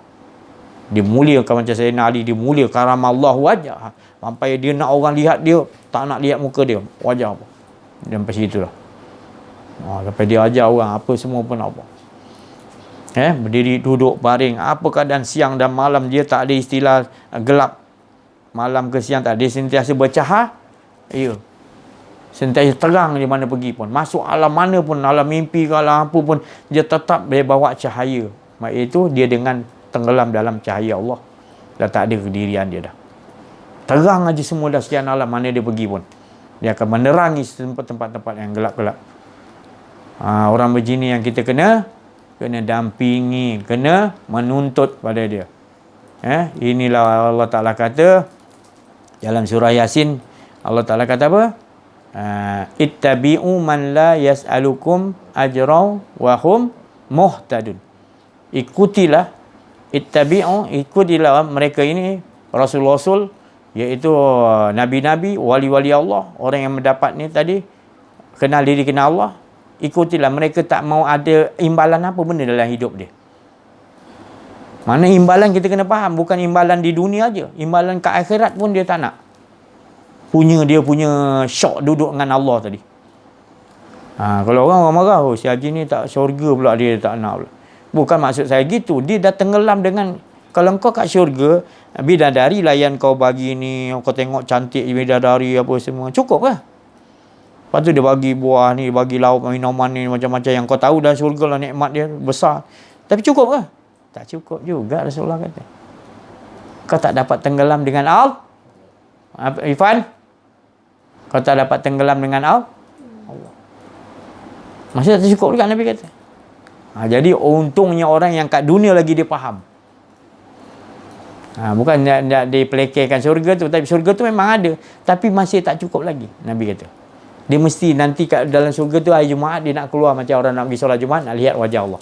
Dia muliakan macam Sayyidina Ali. Dia mulia karamallah wajah. Sampai dia nak orang lihat dia, tak nak lihat muka dia. Wajah apa. Dan sampai situ lah. Sampai dia ajar orang apa semua pun apa. Berdiri, duduk, baring. Apa keadaan siang dan malam, dia tak ada istilah gelap. Malam ke siang tak ada. Dia sentiasa bercahaya. Sentiasa terang di mana pergi pun. Masuk alam mana pun, alam mimpi ke alam apa pun, dia tetap dia bawa cahaya. Iaitu dia dengan tenggelam dalam cahaya Allah. Dah tak ada kedirian dia dah. Terang aja semua dah sekian alam mana dia pergi pun. Dia akan menerangi tempat-tempat yang gelap-gelap. Orang begini yang kita kena dampingi, kena menuntut pada dia. Inilah Allah Ta'ala kata dalam surah Yasin, Allah Ta'ala kata apa? Ittabi'u man la yas'alukum ajraw wa hum muhtadun. Ikutilah, ikutilah mereka ini, Rasul-Rasul, iaitu Nabi-Nabi, wali-wali Allah, orang yang mendapat ni tadi, kenal diri, kenal Allah. Ikutilah, mereka tak mau ada imbalan apa benda dalam hidup dia. Mana imbalan kita kena faham, bukan imbalan di dunia aja, imbalan ke akhirat pun dia tak nak. Dia punya syok duduk dengan Allah tadi. Kalau orang marah, si Haji ni tak syurga pula, dia tak nak pula. Bukan maksud saya gitu, dia dah tenggelam dengan, kalau kau kat syurga, bidadari layan kau bagi ni, kau tengok cantik bidadari apa semua, cukup kah? Lepas tu dia bagi buah ni, bagi lauk, minuman ni, macam-macam yang kau tahu dalam syurga lah, nikmat dia besar. Tapi cukup kah? Tak cukup juga, Rasulullah kata. Kau tak dapat tenggelam dengan Allah. Irfan? Kau tak dapat tenggelam dengan Allah. Masih tak cukup juga Nabi kata. Jadi untungnya orang yang kat dunia lagi dia faham. Bukan nak dipelekehkan syurga tu, tapi syurga tu memang ada, tapi masih tak cukup lagi, Nabi kata. Dia mesti nanti kat dalam syurga tu hari Jumaat dia nak keluar macam orang nak pergi solat Jumaat, nak lihat wajah Allah.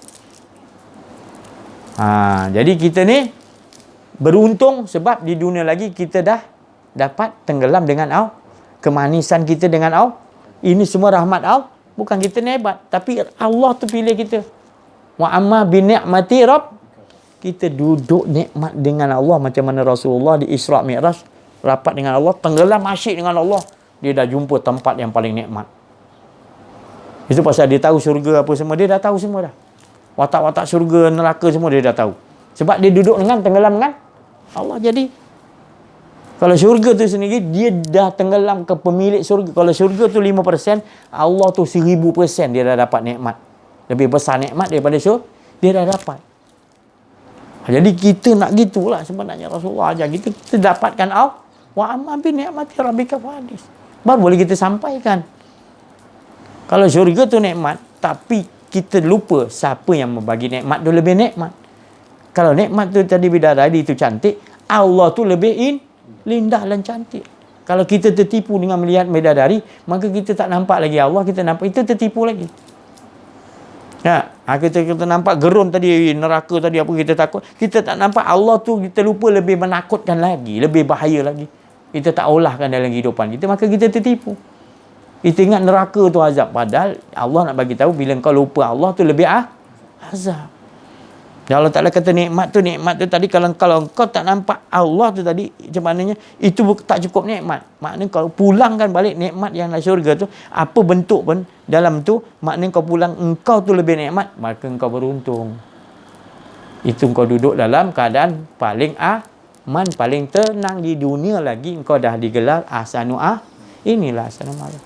Jadi kita ni beruntung sebab di dunia lagi kita dah dapat tenggelam dengan Allah. Kemanisan kita dengan Allah. Ini semua rahmat Allah. Bukan kita ni hebat, tapi Allah tu pilih kita. Wa amma bi ni'mati rabb. Kita duduk nikmat dengan Allah macam mana Rasulullah di Isra' Mi'raj rapat dengan Allah, tenggelam asyik dengan Allah. Dia dah jumpa tempat yang paling nikmat. Itu pasal dia tahu syurga apa semua, dia dah tahu semua dah. Watak-watak syurga, neraka semua dia dah tahu. Sebab dia duduk dengan tenggelam dengan Allah. Jadi kalau syurga tu sendiri, dia dah tenggelam ke pemilik syurga. Kalau syurga tu 5%, Allah tu 1000% dia dah dapat nikmat. Lebih besar nikmat daripada syurga, dia dah dapat. Jadi kita nak gitulah sebenarnya Rasulullah ajar kita dapatkan Allah. Wa amma bi ni'mati rabbika fahadis. Baru boleh kita sampaikan. Kalau syurga tu nikmat, tapi kita lupa siapa yang membagi nikmat tu lebih nikmat. Kalau nikmat tu tadi bidadari tu cantik, Allah tu lebih indah dan cantik. Kalau kita tertipu dengan melihat bidadari, maka kita tak nampak lagi Allah, kita nampak kita tertipu lagi. Kita nampak gerun tadi, neraka tadi, apa kita takut. Kita tak nampak Allah tu, kita lupa lebih menakutkan lagi, lebih bahaya lagi. Kita tak olahkan dalam kehidupan kita, maka kita tertipu. Kita ingat neraka tu azab. Padahal Allah nak bagi tahu bila kau lupa Allah tu lebih azab. Allah Ta'ala kata nikmat tu tadi kalau kau tak nampak Allah tu tadi, macam mananya itu tak cukup nikmat. Maknanya kalau pulangkan balik nikmat yang dalam syurga tu, apa bentuk pun dalam tu, maknanya kau pulang engkau tu lebih nikmat, maka engkau beruntung. Itu engkau duduk dalam keadaan paling aman, paling tenang di dunia lagi. Engkau dah digelar ahsanu inilah ahsanu malam.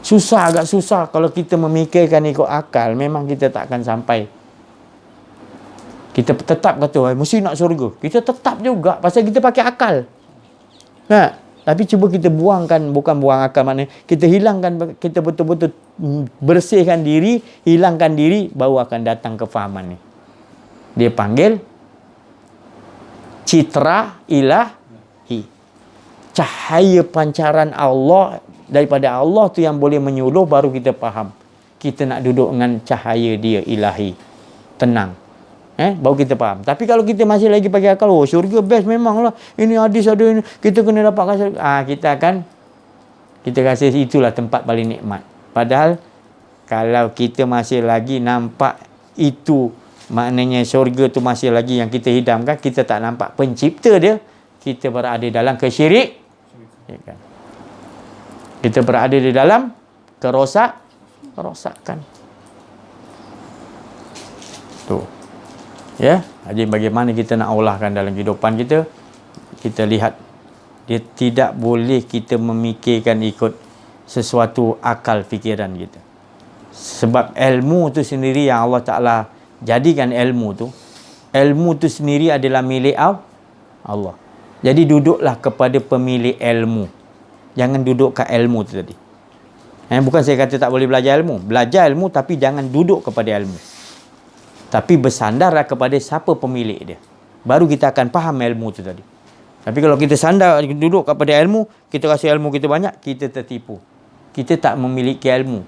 Susah, agak susah kalau kita memikirkan ikut akal, memang kita tak akan sampai. Kita tetap kata, mesti nak syurga. Kita tetap juga, pasal kita pakai akal. Tapi cuba kita buangkan, bukan buang akal, maknanya kita hilangkan, kita betul-betul bersihkan diri, hilangkan diri, baru akan datang kefahaman ni. Dia panggil citra ilahi. Cahaya pancaran Allah, daripada Allah tu yang boleh menyuluh, baru kita faham. Kita nak duduk dengan cahaya dia ilahi. Tenang. Baru kita faham. Tapi kalau kita masih lagi pakai akal, syurga best memanglah. Ini hadis ada ini, kita kena dapat kasih. Kita rasa itulah tempat paling nikmat. Padahal kalau kita masih lagi nampak itu, maknanya syurga tu masih lagi yang kita hidamkan, kita tak nampak pencipta dia, kita berada dalam kesyirikan. Kita berada di dalam kerosakan. Tu. Ya, jadi bagaimana kita nak olahkan dalam kehidupan kita? Kita lihat, dia tidak boleh kita memikirkan ikut sesuatu akal fikiran kita. Sebab ilmu tu sendiri yang Allah Ta'ala jadikan ilmu tu sendiri adalah milik Allah. Jadi duduklah kepada pemilik ilmu. Jangan duduk ke ilmu tu tadi. Bukan saya kata tak boleh belajar ilmu. Belajar ilmu, tapi jangan duduk kepada ilmu. Tapi bersandarlah kepada siapa pemilik dia. Baru kita akan faham ilmu tu tadi. Tapi kalau kita sandar duduk kepada ilmu, kita rasa ilmu kita banyak, kita tertipu. Kita tak memiliki ilmu.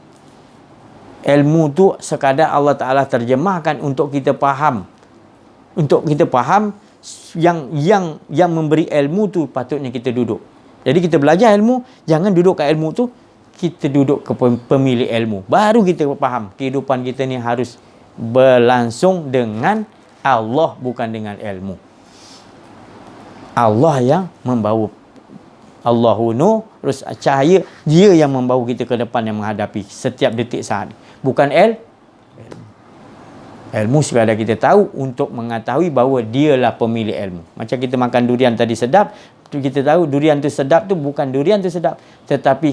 Ilmu tu sekadar Allah Ta'ala terjemahkan untuk kita faham. Untuk kita faham yang memberi ilmu tu patutnya kita duduk. Jadi kita belajar ilmu, jangan duduk ke ilmu tu, kita duduk ke pemilik ilmu. Baru kita faham kehidupan kita ni harus berlangsung dengan Allah, bukan dengan ilmu. Allah yang membawa, Allahu nur, terus cahaya, dia yang membawa kita ke depan yang menghadapi setiap detik saat. Bukan ilmu sekadar kita tahu untuk mengetahui bahawa dialah pemilik ilmu. Macam kita makan durian tadi sedap, kita tahu durian tu sedap tu bukan durian tu sedap, tetapi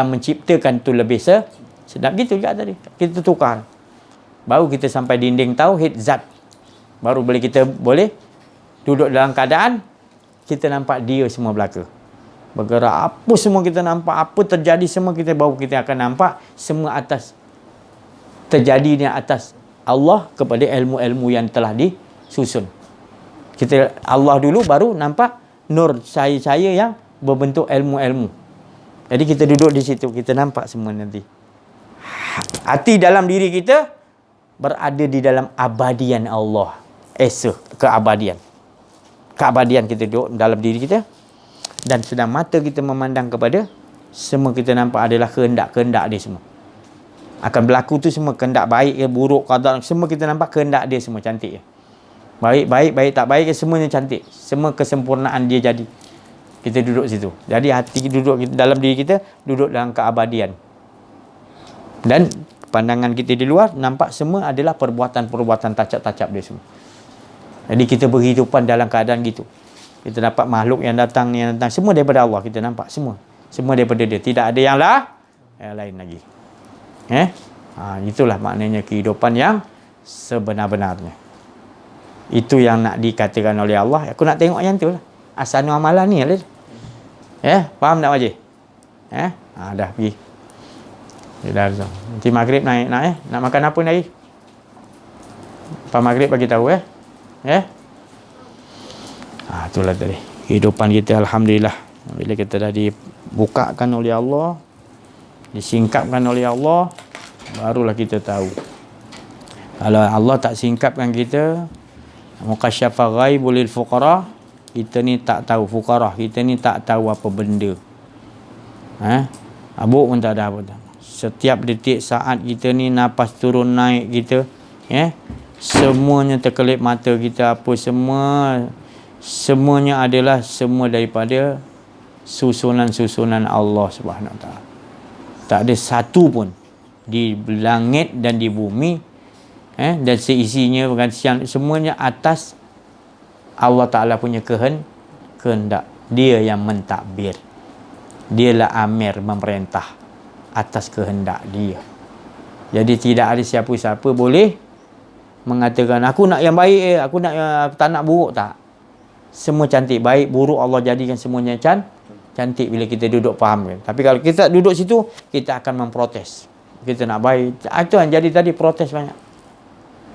menciptakan tu lebih sedap. Gitu juga tadi. Kita tukar. Baru kita sampai dinding tauhid zat. Baru kita boleh duduk dalam keadaan kita nampak dia semua belaka. Bergerak apa semua kita nampak, apa terjadi semua baru kita akan nampak semua atas terjadinya atas Allah kepada ilmu-ilmu yang telah disusun. Kita Allah dulu, baru nampak nur cahaya yang berbentuk ilmu-ilmu. Jadi kita duduk di situ, kita nampak semua nanti. Hati dalam diri kita berada di dalam abadian Allah. Keabadian kita duduk dalam diri kita. Dan sedang mata kita memandang kepada, semua kita nampak adalah kehendak-kehendak dia semua. Akan berlaku tu semua, kehendak baik ke buruk, qadar, semua kita nampak kehendak dia semua cantik. Baik tak baik, semuanya cantik. Semua kesempurnaan dia jadi. Kita duduk situ. Jadi hati duduk dalam diri kita, duduk dalam keabadian. Dan pandangan kita di luar nampak semua adalah perbuatan-perbuatan tacap-tacap dia semua. Jadi kita berhidupan dalam keadaan gitu. Kita dapat makhluk yang datang semua daripada Allah, kita nampak semua daripada dia, tidak ada yang lain lagi. Itulah maknanya kehidupan yang sebenar-benarnya. Itu yang nak dikatakan oleh Allah. Aku nak tengok yang tu lah, ahsanu amalan ni lah. Faham tak Wajib? Dah pergi. Dah. Nanti maghrib naik nak makan apa lagi? Lepas maghrib bagi tahu itulah tadi kehidupan kita. Alhamdulillah, bila kita dah dibukakan oleh Allah, disingkapkan oleh Allah, barulah kita tahu. Kalau Allah tak singkapkan kita, muqasyafah ghaibul lil fuqara, kita ni tak tahu fuqara, kita ni tak tahu apa benda. Habuk pun tak ada apa dah. Setiap detik saat kita ni nafas turun naik kita, semuanya terkelip mata kita, apa semuanya adalah semua daripada susunan-susunan Allah Subhanahu Wa Taala. Tak ada satu pun di langit dan di bumi, dan seisinya pergantian, semuanya atas Allah Ta'ala punya kehendak. Dia yang mentadbir. Dialah amir, memerintah atas kehendak dia. Jadi tidak ada siapa-siapa boleh mengatakan aku nak yang baik, aku tak nak buruk, tak. Semua cantik, baik buruk Allah jadikan semuanya cantik bila kita duduk faham kan. Tapi kalau kita duduk situ, kita akan memprotes. Kita nak baik, itu yang jadi tadi, protes banyak.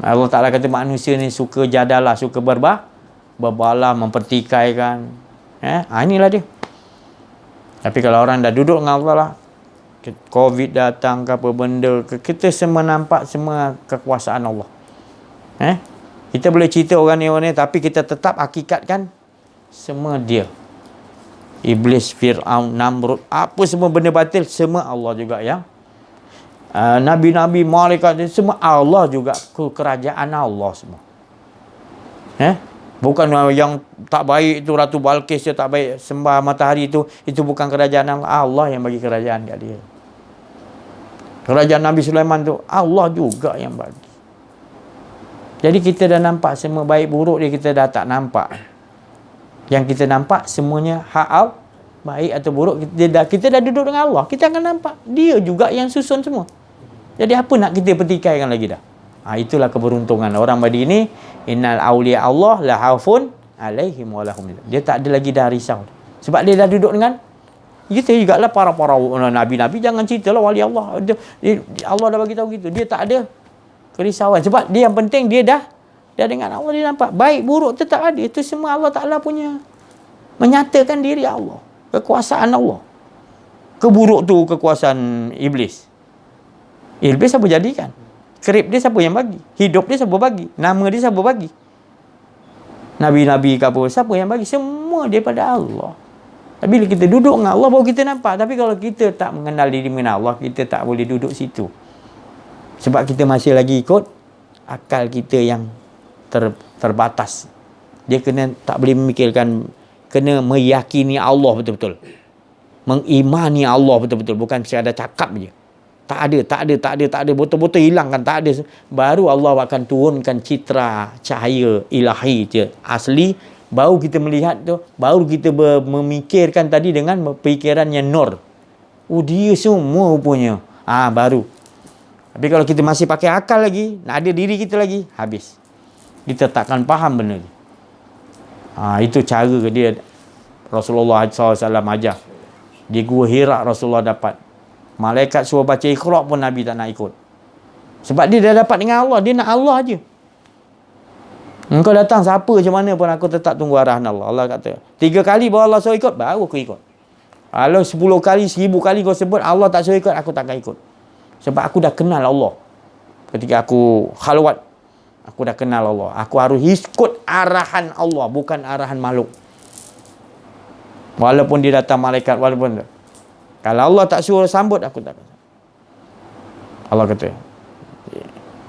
Allah Ta'ala kata manusia ni suka jadalah, suka berbalah, mempertikaikan. Inilah dia. Tapi kalau orang dah duduk dengan Allah lah, COVID datang ke apa benda, kita semua nampak semua kekuasaan Allah. Kita boleh cerita orang ni, tapi kita tetap hakikatkan semua dia. Iblis, Fir'aun, Namrud, apa semua benda batil, semua Allah juga yang Nabi-Nabi, malaikat, semua Allah juga, kerajaan Allah semua. Bukan yang tak baik itu Ratu Balqis, dia tak baik sembah matahari itu bukan kerajaan Allah. Allah yang bagi kerajaan kat dia. Kerajaan Nabi Sulaiman tu Allah juga yang bagi. Jadi kita dah nampak semua baik buruk dia, kita dah tak nampak. Yang kita nampak semuanya hak Allah, baik atau buruk, kita dah duduk dengan Allah, kita akan nampak dia juga yang susun semua. Jadi apa nak kita pertikaikan lagi dah? Itulah keberuntungan orang badi ini. Innal awliya Allah la haufun alaihim wa lahum. Dia tak ada lagi dah risau. Sebab dia dah duduk dengan kita jugalah para nabi-nabi, jangan ceritalah wali Allah. Allah dah bagi tahu gitu. Dia tak ada kerisauan. Sebab dia yang penting dia dah dengan Allah, dia nampak baik buruk tetap ada. Itu semua Allah Ta'ala punya, menyatakan diri Allah, kekuasaan Allah. Keburuk tu kekuasaan iblis. Iblis siapa jadikan? Kerib dia siapa yang bagi? Hidup dia siapa bagi? Nama dia siapa bagi? Nabi-nabi ke apa, siapa yang bagi? Semua daripada Allah. Tapi bila kita duduk dengan Allah baru kita nampak. Tapi kalau kita tak mengenal diri dengan Allah, kita tak boleh duduk situ. Sebab kita masih lagi ikut akal kita yang terbatas. Dia tak boleh memikirkan, kena meyakini Allah betul-betul. Mengimani Allah betul-betul, bukan sekadar cakap je. Tak ada, betul-betul hilangkan, tak ada. Baru Allah akan turunkan citra cahaya ilahi je asli, baru kita melihat tu, baru kita memikirkan tadi dengan fikiran yang nur. Dia semua rupanya. Baru. Tapi kalau kita masih pakai akal lagi, nak ada diri kita lagi, habis. Kita takkan faham benda ni. Itu cara dia Rasulullah SAW ajar. Di Gua Hira Rasulullah dapat. Malaikat suruh baca Iqra' pun Nabi tak nak ikut. Sebab dia dah dapat dengan Allah. Dia nak Allah je. Engkau datang siapa macam mana pun aku tetap tunggu arahan Allah. Allah kata 3 kali baru Allah suruh ikut, baru aku ikut. Kalau 10 kali, 1000 kali kau sebut Allah tak suruh ikut, aku takkan ikut. Sebab aku dah kenal Allah. Ketika aku khalwat, aku dah kenal Allah. Aku harus ikut arahan Allah, bukan arahan makhluk. Walaupun dia datang malaikat, walaupun kalau Allah tak suruh sambut, aku tak akan. Allah kata,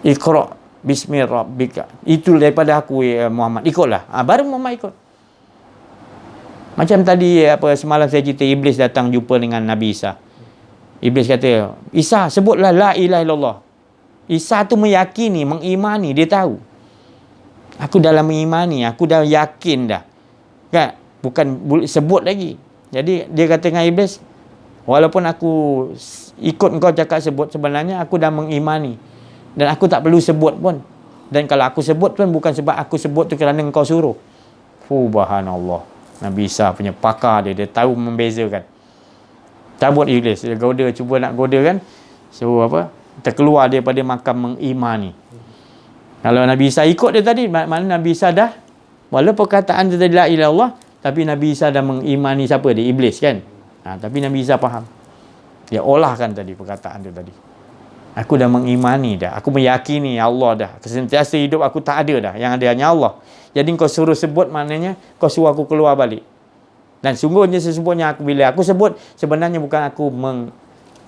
Iqra' bismi rabbika. Itu daripada aku ya Muhammad. Ikutlah. Baru Muhammad ikut. Macam tadi semalam saya cerita, Iblis datang jumpa dengan Nabi Isa. Iblis kata, Isa sebutlah la ilaha illallah. Isa tu meyakini, mengimani, dia tahu. Aku dalam mengimani, aku dah yakin dah. Kan? Bukan sebut lagi. Jadi dia kata dengan Iblis, walaupun aku ikut kau cakap sebut, sebenarnya aku dah mengimani. Dan aku tak perlu sebut pun. Dan kalau aku sebut pun bukan sebab aku sebut tu kerana engkau suruh. Subhanallah. Nabi Isa punya pakar dia tahu membezakan. Cabut Iblis, dia goda, cuba nak goda kan. So terkeluar daripada makam mengimani. Kalau Nabi Isa ikut dia tadi, mana Nabi Isa dah, walaupun perkataan dia tadi la ilaha illallah, tapi Nabi Isa dah mengimani siapa dia? Iblis kan. Tapi Nabi Isa faham. Dia olahkan tadi perkataan dia tadi. Aku dah mengimani dah. Aku meyakini Allah dah. Sentiasa hidup aku tak ada dah. Yang ada hanya Allah. Jadi kau suruh sebut, maknanya kau suruh aku keluar balik. Dan sesungguhnya aku bila aku sebut, sebenarnya bukan aku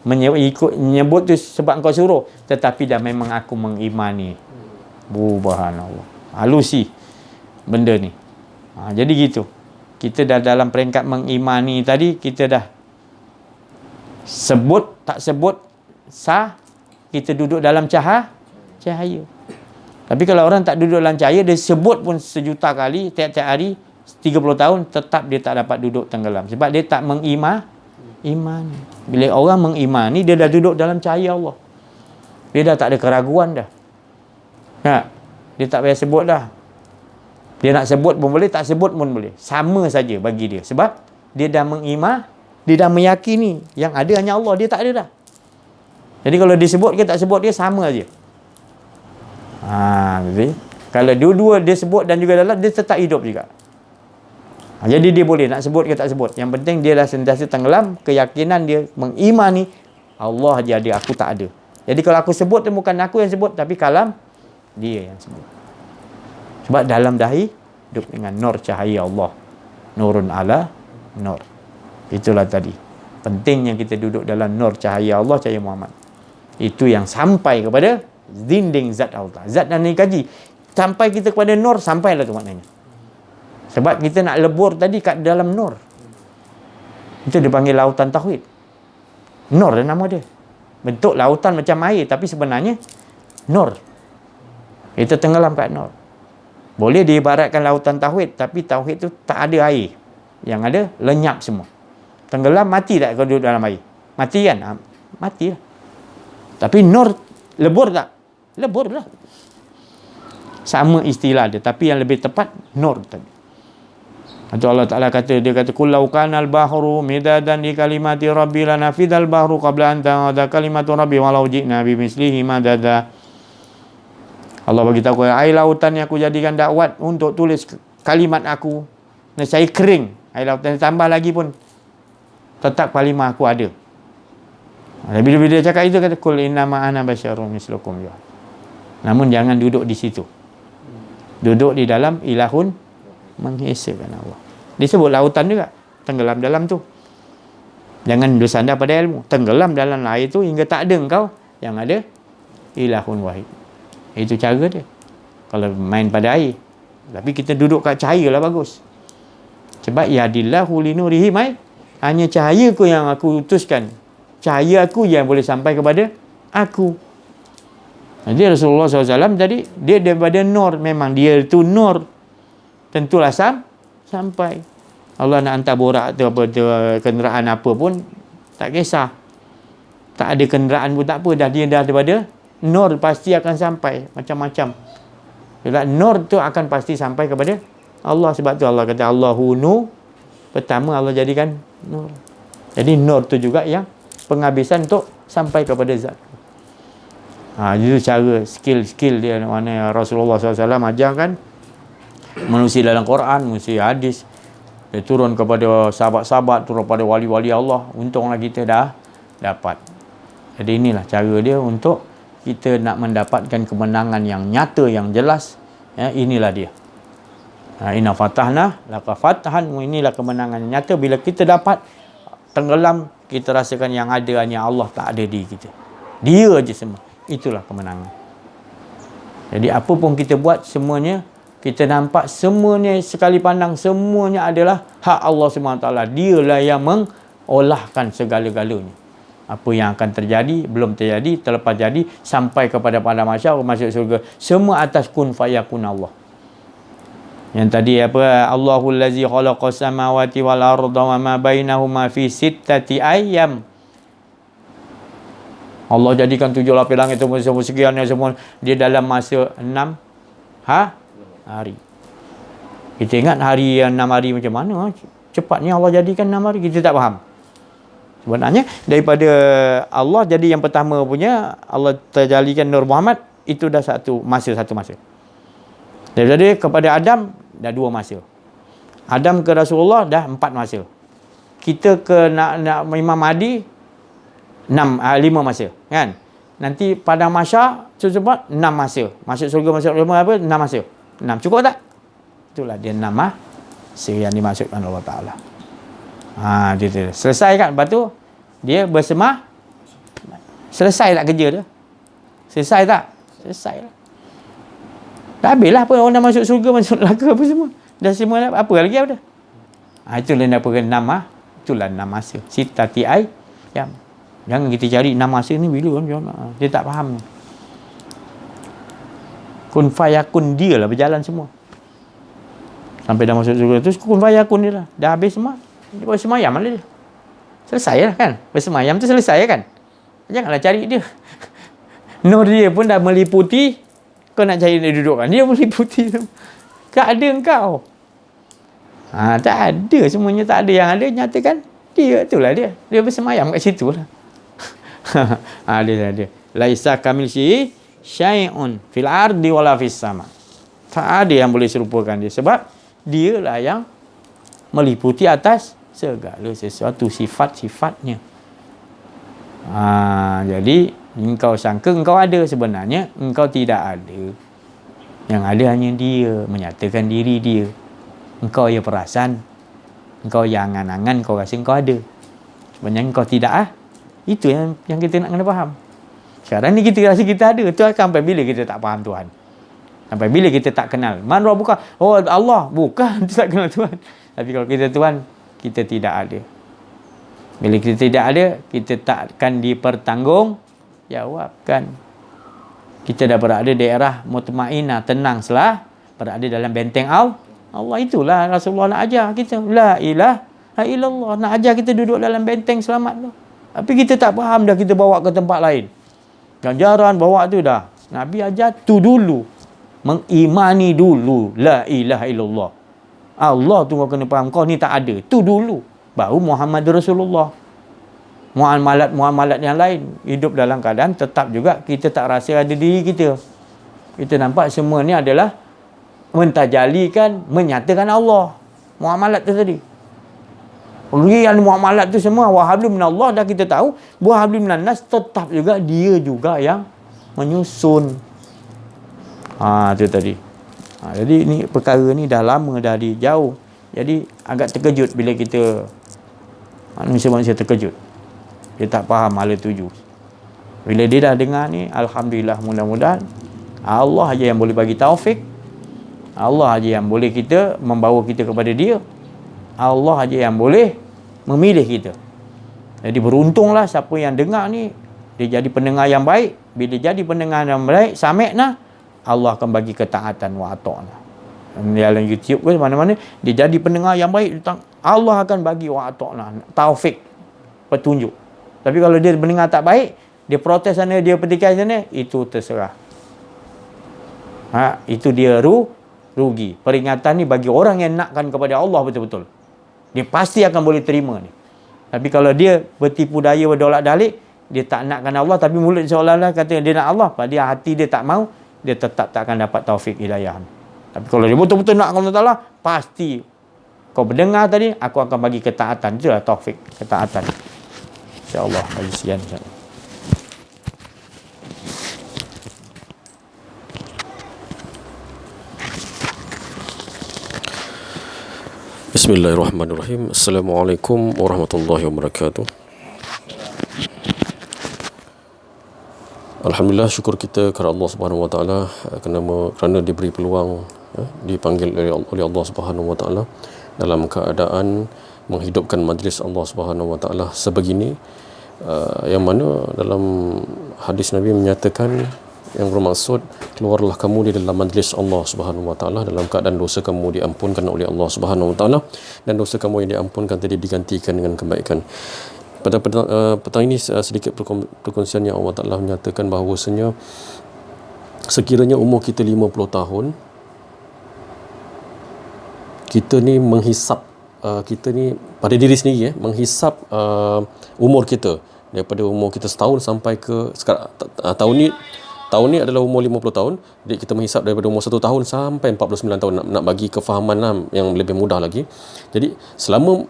Menyebut tu sebab engkau suruh, tetapi dah memang aku mengimani. Subhanallah. Halusi benda ni. Jadi gitu. Kita dah dalam peringkat mengimani tadi, kita dah sebut tak sebut sah, kita duduk dalam cahaya. Tapi kalau orang tak duduk dalam cahaya, dia sebut pun sejuta kali tiap-tiap hari 30 tahun, tetap dia tak dapat duduk tenggelam, sebab dia tak iman. Bila orang mengimani, dia dah duduk dalam cahaya Allah. Dia dah tak ada keraguan dah. Dia tak payah sebut dah. Dia nak sebut pun boleh, tak sebut pun boleh. Sama saja bagi dia. Sebab dia dah mengimani, dia dah meyakini yang ada hanya Allah, dia tak ada dah. Jadi kalau disebut ke tak sebut, dia sama saja. Kalau dua-dua dia sebut dan juga dalam, dia tetap hidup juga. Jadi dia boleh nak sebut ke tak sebut. Yang penting dia dah sentiasa tenggelam, keyakinan dia mengimani Allah je ada, aku tak ada. Jadi kalau aku sebut tu bukan aku yang sebut, tapi kalam dia yang sebut. Sebab dalam dahi hidup dengan nur cahaya Allah. Nurun ala nur. Itulah tadi. Pentingnya kita duduk dalam nur cahaya Allah, cahaya Muhammad. Itu yang sampai kepada dinding zat Allah. Zat dan kaji. Sampai kita kepada nur, sampailah tu maknanya. Sebab kita nak lebur tadi kat dalam nur. Itu dipanggil lautan tauhid. Nur dia nama dia. Bentuk lautan macam air, tapi sebenarnya nur. Kita tenggelam kat nur. Boleh diibaratkan lautan tauhid, tapi tauhid tu tak ada air. Yang ada lenyap semua. Tenggelam, mati tak kalau duduk dalam air? Mati kan? Mati lah. Tapi nur lebur tak? Lebur lah. Sama istilah dia, tapi yang lebih tepat nur tadi. Itu Allah Ta'ala kata, dia kata kullau kanal bahru midadan li kalimati rabbi lanafidal bahru qabla an ta'ada kalimatu rabbi walau ji'na bimislihi madada. Allah bagi tahu, air lautan yang aku jadikan dakwat untuk tulis kalimat aku, nescaya kering. Air lautan tambah lagi pun tetap kalimah aku ada. Bila dia cakap itu, kata kul innama ana basyarun mislukum. Namun jangan duduk di situ. Duduk di dalam ilahun mengesakan Allah. Disebut lautan juga, tenggelam dalam tu. Jangan bersandar pada ilmu, tenggelam dalam air tu hingga tak ada engkau, yang ada ilahun wahid. Itu cara dia. Kalau main pada air. Tapi kita duduk kat cahaya lah bagus. Sebab yadillahu linurihi mai, hanya cahaya ku yang aku utuskan. Cahaya aku yang boleh sampai kepada aku. Jadi Rasulullah SAW tadi, dia daripada nur. Memang dia itu nur. Tentulah sampai. Allah nak hantar borak tu, kenderaan apa pun, tak kisah. Tak ada kenderaan pun tak apa. Dia dah daripada nur, pasti akan sampai. Macam-macam. Bila nur tu akan pasti sampai kepada Allah. Sebab tu Allah kata Allahu nur. Pertama Allah jadikan nur. Jadi nur tu juga yang penghabisan untuk sampai kepada zat. Itu cara skill dia mana Rasulullah SAW ajarkan. Menusi dalam Quran, menusi hadis. Dia turun kepada sahabat-sahabat, turun kepada wali-wali Allah. Untunglah kita dah dapat. Jadi inilah cara dia untuk kita nak mendapatkan kemenangan yang nyata, yang jelas. Inilah dia. Inna fatahna laka fatahan. Inilah kemenangan yang nyata. Bila kita dapat tenggelam, kita rasakan yang ada hanya Allah, tak ada di kita. Dia aja semua. Itulah kemenangan. Jadi apa pun kita buat, semuanya kita nampak, semuanya sekali pandang, semuanya adalah hak Allah SWT. Dialah yang mengolahkan segala-galanya. Apa yang akan terjadi, belum terjadi, terlepas jadi, sampai kepada pada mahsyar, masuk surga. Semua atas kun fayakun Allah. Yang tadi apa? Allahul ladzi khalaqas samawati wal arda wa ma bainahuma fi sittati ayyam. Allah jadikan 7 lapis langit itu semua sekian yang semua dia dalam masa 6 hari. Kita ingat hari 6 hari macam mana? Cepatnya Allah jadikan 6 hari, kita tak faham. Sebenarnya daripada Allah jadi yang pertama punya, Allah terjalikan Nur Muhammad, itu dah satu masa. Daripada kepada Adam dah 2 masa. Adam ke Rasulullah dah 4 masa. Kita ke nak Imam Mahdi 5 masa, kan? Nanti pada mahsyar sebab 6 masa. Masuk surga, masuk neraka apa? 6 masa. 6 cukup tak? Itulah dia 6 masa yang dimaksudkan Allah Taala. Dia selesai kan, lepas tu dia Selesai tak kerja dia? Selesai tak? Selesai lah. Dah habis lah apa orang dah masuk surga, masuk neraka apa semua. Dah semua lah, apa lagi apa dah? Itulah yang apa nama. Itulah 6 masa. Sitati ai. Ya. Jangan kita cari 6 masa ni bila kan. Dia tak faham. Kun fayakun dia lah berjalan semua. Sampai dah masuk surga tu kun fayakun dia lah. Dah habis semua. Dia bersemayam lah dia. Selesai lah kan. Bersemayam tu selesai kan. Janganlah cari dia. Nur dia pun dah meliputi. Kau nak cari dia duduk kan. Dia meliputi. Tak ada engkau. Tak ada. Semuanya tak ada. Yang ada nyatakan dia. Itulah dia. Dia bersemayam kat situ lah. Dia. Laisa kamil syai'un fil ardi wala fis sama. Tak ada yang boleh serupakan dia. Sebab dialah yang meliputi atas segala sesuatu sifat-sifatnya. Jadi engkau sangka engkau ada, sebenarnya engkau tidak ada. Yang ada hanya dia, menyatakan diri dia. Engkau ya perasan, engkau yang angan-angan, kau rasa engkau ada. Sebenarnya engkau tidak. Itu yang kita nak kena faham. Sekarang ni kita rasa kita ada. Itu sampai bila kita tak faham Tuhan? Sampai bila kita tak kenal? Man rabbuka? Oh Allah. Bukan, kita tak kenal Tuhan. Tapi kalau kita Tuhan, kita tidak ada. Bila kita tidak ada, kita takkan dipertanggungjawabkan. Kita dah berada di daerah mutmainah, tenang selah berada dalam benteng Allah. Itulah Rasulullah nak ajar kita. La ilaha illallah. Nak ajar kita duduk dalam benteng selamat tu. Tapi kita tak faham dah, kita bawa ke tempat lain. Ganjaran bawa tu dah. Nabi ajar tu dulu. Mengimani dulu. La ilaha illallah. Allah tu kau kena faham. Kau ni tak ada. Tu dulu. Baru Muhammad Rasulullah. Muamalat yang lain. Hidup dalam keadaan tetap juga kita tak rasa ada diri kita. Kita nampak semua ni adalah mentajalikan, menyatakan Allah. Muamalat tu tadi. Yang muamalat tu semua wahablum minallah, dah kita tahu. Wahablum minannas tetap juga dia juga yang menyusun. Itu tadi. Jadi ni perkara ni dah lama dah jauh. Jadi agak terkejut bila kita manusia-manusia terkejut. Dia tak faham hala tuju. Bila dia dah dengar ni, alhamdulillah, mudah-mudahan Allah aja yang boleh bagi taufik. Allah aja yang boleh kita membawa kita kepada dia. Allah aja yang boleh memilih kita. Jadi beruntunglah siapa yang dengar ni, dia jadi pendengar yang baik. Bila jadi pendengar yang baik, sami'na, Allah akan bagi ketaatan wa ata'na. Dalam YouTube ke mana-mana, dia jadi pendengar yang baik, Allah akan bagi wa ata'na, taufik, petunjuk. Tapi kalau dia pendengar tak baik, dia protes sana, dia petikai sana, itu terserah. Itu dia rugi. Peringatan ni bagi orang yang nakkan kepada Allah betul-betul. Dia pasti akan boleh terima ni. Tapi kalau dia bertipu daya, berdolak-dalik, dia tak nakkan Allah, tapi mulut seolah-olah kata dia nak Allah, pada hati dia tak mau, dia tetap tak akan dapat taufik hidayah. Tapi kalau dia betul-betul nak Allah Ta'ala, pasti kau berdengar tadi, aku akan bagi ketaatan. Itulah taufik, ketaatan. InsyaAllah. Sekian. Bismillahirrahmanirrahim. Assalamualaikum warahmatullahi wabarakatuh. Alhamdulillah, syukur kita kepada Allah Subhanahu wa taala kerana diberi peluang dipanggil oleh Allah Subhanahu wa taala dalam keadaan menghidupkan majlis Allah Subhanahu wa taala sebegini, yang mana dalam hadis Nabi menyatakan, yang bermaksud keluarlah kamu di dalam majlis Allah Subhanahu wa taala dalam keadaan dosa kamu diampunkan oleh Allah Subhanahu wa taala, dan dosa kamu yang diampunkan tadi digantikan dengan kebaikan. Pada petang ini sedikit perkongsian yang Allah Taala menyatakan bahawasanya sekiranya umur kita 50 tahun, kita ni menghisap kita ni pada diri sendiri, menghisap umur kita daripada umur kita setahun sampai ke sekarang. Tahun ni adalah umur 50 tahun. Jadi kita menghisap daripada umur 1 tahun sampai 49 tahun, nak bagi kefahaman yang lebih mudah lagi. Jadi selama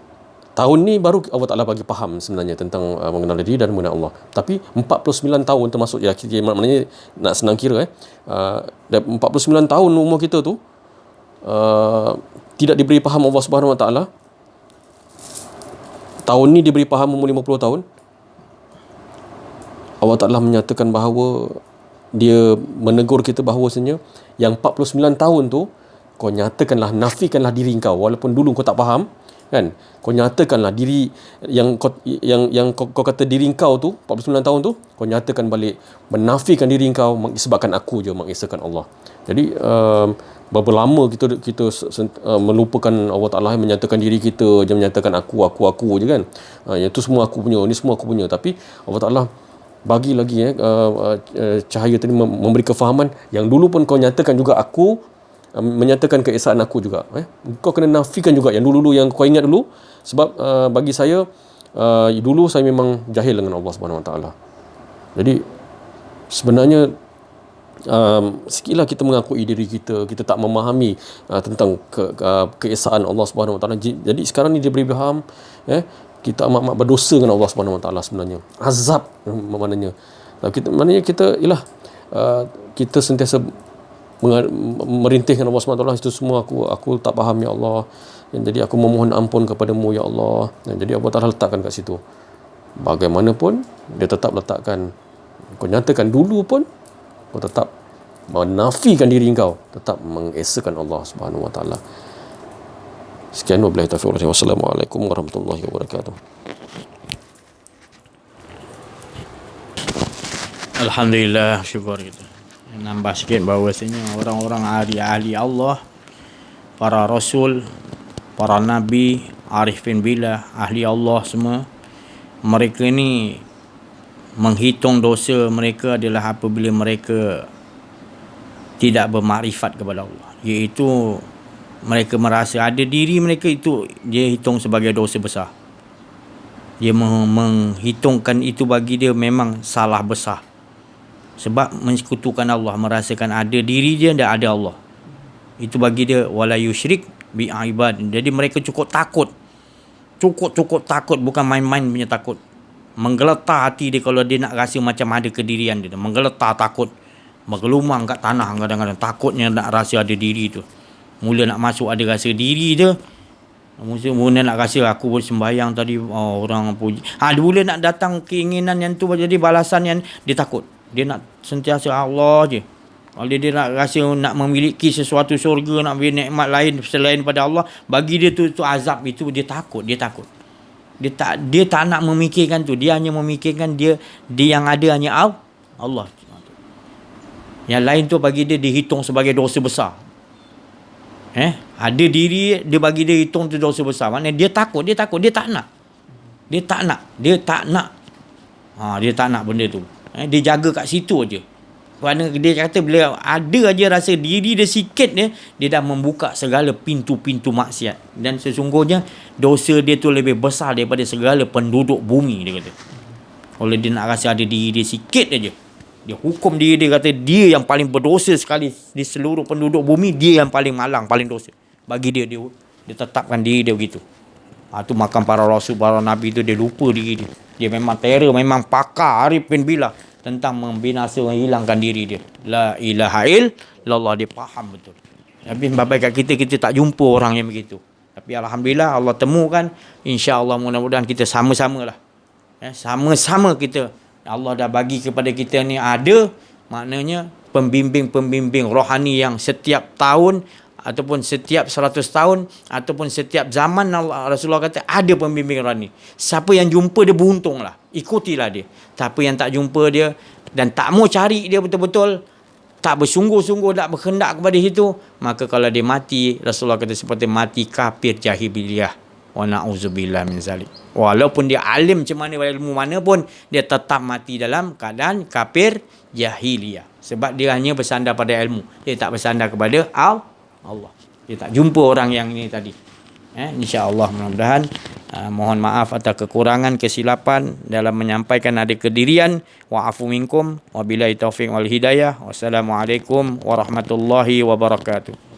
tahun ni baru Allah Ta'ala bagi faham sebenarnya tentang mengenal diri dan mengenal Allah. Tapi 49 tahun termasuk, ya, maknanya nak senang kira, 49 tahun umur kita tu tidak diberi faham Allah Subhanahu Wa Ta'ala. Tahun ni diberi faham umur 50 tahun. Allah Ta'ala menyatakan bahawa dia menegur kita bahawasanya yang 49 tahun tu kau nyatakanlah, nafikanlah diri kau walaupun dulu kau tak faham kan, kau nyatakanlah diri yang kau kata diri kau tu 49 tahun tu kau nyatakan balik, menafikan diri kau sebabkan aku je, mengesahkan Allah. Jadi berapa lama kita melupakan Allah Ta'ala, menyatakan diri kita je, menyatakan aku je kan, yang tu semua aku punya, ni semua aku punya. Tapi Allah Ta'ala bagi lagi cahaya tadi, memberi kefahaman yang dulu pun kau nyatakan juga aku, menyatakan keesaan aku juga. Kau kena nafikan juga yang dulu-dulu yang kau ingat dulu. Sebab bagi saya dulu saya memang jahil dengan Allah Subhanahu Wa Taala. Jadi sebenarnya sekiranya kita mengakui diri kita tak memahami tentang keesaan Allah Subhanahu Wa Taala. Jadi sekarang ni dia beri faham, kita amat berdosa dengan Allah Subhanahu Wa Taala sebenarnya. Azab maknanya. Maknanya kita ialah kita sentiasa merintih dengan Allah SWT, itu semua aku tak faham ya Allah, jadi aku memohon ampun kepadamu ya Allah. Jadi Allah Ta'ala letakkan kat situ. Bagaimanapun dia tetap letakkan, kau nyatakan dulu pun kau tetap menafikan diri kau, tetap mengesahkan Allah Subhanahu Wa Ta'ala. Sekian, wabillahi taufiq. Wassalamualaikum warahmatullahi wabarakatuh. Alhamdulillah, syukur kita. Nambah sikit bahawasanya orang-orang ahli Allah, para rasul, para nabi, arifin billah, ahli Allah semua, mereka ni menghitung dosa mereka adalah apabila mereka tidak bermakrifat kepada Allah, iaitu mereka merasa ada diri mereka itu dia hitung sebagai dosa besar. Dia menghitungkan itu bagi dia memang salah besar. Sebab mensekutukan Allah, merasakan ada diri dia dan ada Allah. Itu bagi dia wala yusyrik bi ibad. Jadi mereka cukup takut, bukan main-main punya takut. Menggeletar hati dia kalau dia nak rasa macam ada kedirian dia. Menggeletar takut, bergelumang kat tanah kadang-kadang, takutnya nak rasa ada diri tu. Mula nak masuk ada rasa diri dia, mula nak rasa aku sembahyang tadi, orang puji. Dia mula nak datang keinginan yang tu, jadi balasan yang dia takut. Dia nak sentiasa Allah je. Kalau dia nak rasa nak memiliki sesuatu syurga, nak beri nikmat lain selain pada Allah, bagi dia tu azab itu dia takut. Dia tak nak memikirkan tu. Dia hanya memikirkan dia yang ada hanya Allah. Yang lain tu bagi dia dihitung sebagai dosa besar. Ada diri dia bagi dia hitung tu dosa besar. Maknanya dia takut, dia tak nak. Dia tak nak benda tu. Dia jaga kat situ aje. Kerana dia kata bila ada aja rasa diri dia sikit dia dah membuka segala pintu-pintu maksiat. Dan sesungguhnya dosa dia tu lebih besar daripada segala penduduk bumi, dia kata. Kalau dia nak rasa ada diri dia sikit aja, dia hukum diri dia, kata dia yang paling berdosa sekali di seluruh penduduk bumi, dia yang paling malang, paling dosa. Bagi dia tetapkan diri dia begitu. Tu makam para rasul, para nabi tu dia lupa diri dia. Dia memang terror, memang pakar arifin billah tentang membinasa, menghilangkan diri dia. La ilaha illallah, dia faham betul. Tapi bapak kat kita tak jumpa orang yang begitu. Tapi alhamdulillah Allah temukan. InsyaAllah mudah-mudahan kita sama-sama lah. Sama-sama kita. Allah dah bagi kepada kita ni ada, maknanya pembimbing-pembimbing rohani yang setiap tahun ataupun setiap 100 tahun ataupun setiap zaman Rasulullah kata ada pembimbing rohani. Siapa yang jumpa dia beruntunglah, ikutilah dia. Siapa yang tak jumpa dia dan tak mau cari dia betul-betul, tak bersungguh-sungguh tak berkehendak kepada situ, maka kalau dia mati, Rasulullah kata seperti mati kafir jahiliyah. Wa na'udzubillah min zalik. Walaupun dia alim macam mana, ilmu mana pun, dia tetap mati dalam keadaan kafir jahiliyah. Sebab dia hanya bersandar pada ilmu, dia tak bersandar kepada Allah. Dia tak jumpa orang yang ini tadi. InsyaAllah mudah-mudahan mohon maaf atas kekurangan, kesilapan dalam menyampaikan ada kedirian. Wa'afu minkum wabillahi taufiq wal hidayah. Wassalamualaikum warahmatullahi wabarakatuh.